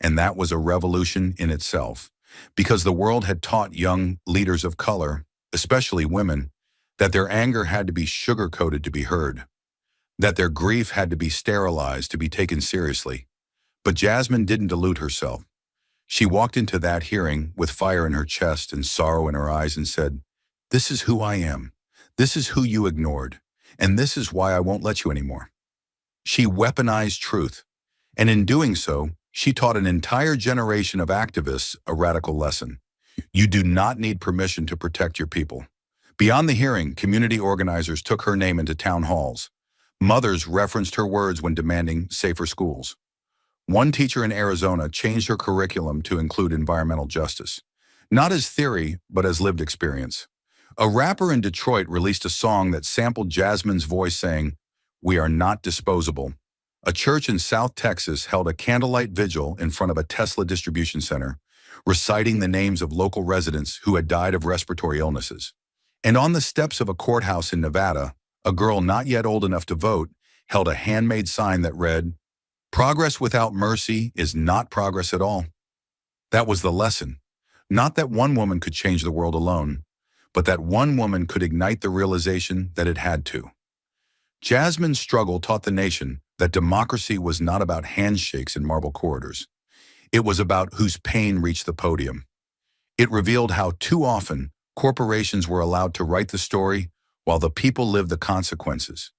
And that was a revolution in itself, because the world had taught young leaders of color, especially women, that their anger had to be sugar-coated to be heard, that their grief had to be sterilized to be taken seriously. But Jasmine didn't delude herself. She walked into that hearing with fire in her chest and sorrow in her eyes and said, this is who I am. This is who you ignored. And this is why I won't let you anymore. She weaponized truth. And in doing so, she taught an entire generation of activists a radical lesson. You do not need permission to protect your people. Beyond the hearing, community organizers took her name into town halls. Mothers referenced her words when demanding safer schools. One teacher in Arizona changed her curriculum to include environmental justice, not as theory, but as lived experience. A rapper in Detroit released a song that sampled Jasmine's voice saying, we are not disposable. A church in South Texas held a candlelight vigil in front of a Tesla distribution center, reciting the names of local residents who had died of respiratory illnesses. And on the steps of a courthouse in Nevada, a girl not yet old enough to vote held a handmade sign that read, "Progress without mercy is not progress at all." That was the lesson. Not that one woman could change the world alone, but that one woman could ignite the realization that it had to. Jasmine's struggle taught the nation that democracy was not about handshakes in marble corridors. It was about whose pain reached the podium. It revealed how too often corporations were allowed to write the story while the people lived the consequences.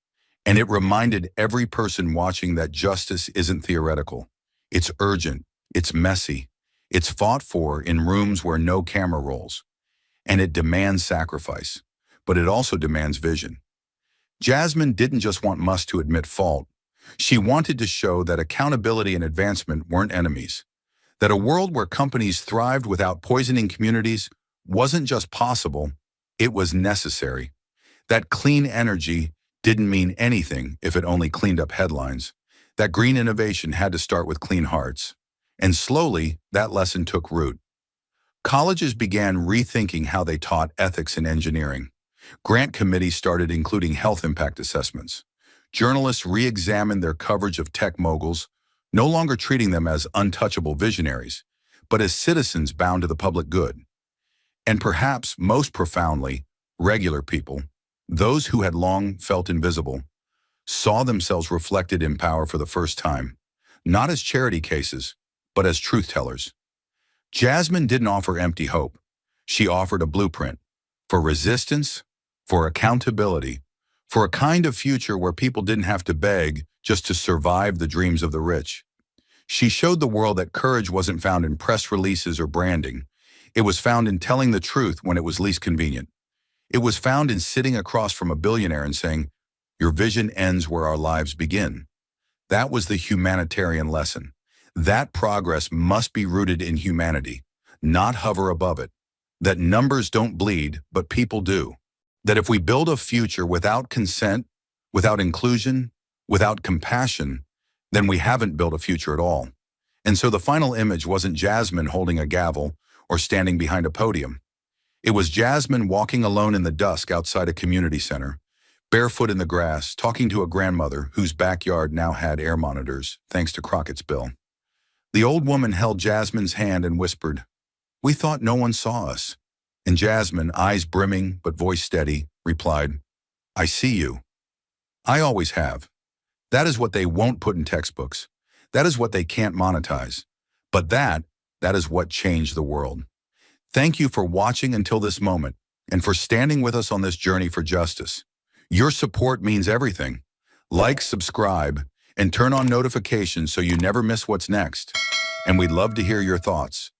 And it reminded every person watching that justice isn't theoretical. It's urgent, it's messy, it's fought for in rooms where no camera rolls. And it demands sacrifice, but it also demands vision. Jasmine didn't just want Musk to admit fault. She wanted to show that accountability and advancement weren't enemies, that a world where companies thrived without poisoning communities wasn't just possible, it was necessary. That clean energy didn't mean anything if it only cleaned up headlines. That green innovation had to start with clean hearts. And slowly, that lesson took root. Colleges began rethinking how they taught ethics and engineering. Grant committees started including health impact assessments. Journalists re-examined their coverage of tech moguls, no longer treating them as untouchable visionaries, but as citizens bound to the public good. And perhaps most profoundly, regular people, those who had long felt invisible, saw themselves reflected in power for the first time, not as charity cases, but as truth-tellers. Jasmine didn't offer empty hope. She offered a blueprint for resistance, for accountability, for a kind of future where people didn't have to beg just to survive the dreams of the rich. She showed the world that courage wasn't found in press releases or branding. It was found in telling the truth when it was least convenient. It was found in sitting across from a billionaire and saying, "Your vision ends where our lives begin." That was the humanitarian lesson. That progress must be rooted in humanity, not hover above it. That numbers don't bleed, but people do. That if we build a future without consent, without inclusion, without compassion, then we haven't built a future at all. And so the final image wasn't Jasmine holding a gavel or standing behind a podium. It was Jasmine walking alone in the dusk outside a community center, barefoot in the grass, talking to a grandmother whose backyard now had air monitors, thanks to Crockett's bill. The old woman held Jasmine's hand and whispered, "We thought no one saw us." And Jasmine, eyes brimming but voice steady, replied, "I see you. I always have. That is what they won't put in textbooks. That is what they can't monetize. But that is what changed the world." Thank you for watching until this moment and for standing with us on this journey for justice. Your support means everything. Like, subscribe, and turn on notifications so you never miss what's next. And we'd love to hear your thoughts.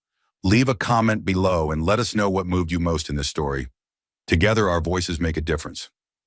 Leave a comment below and let us know what moved you most in this story. Together, our voices make a difference.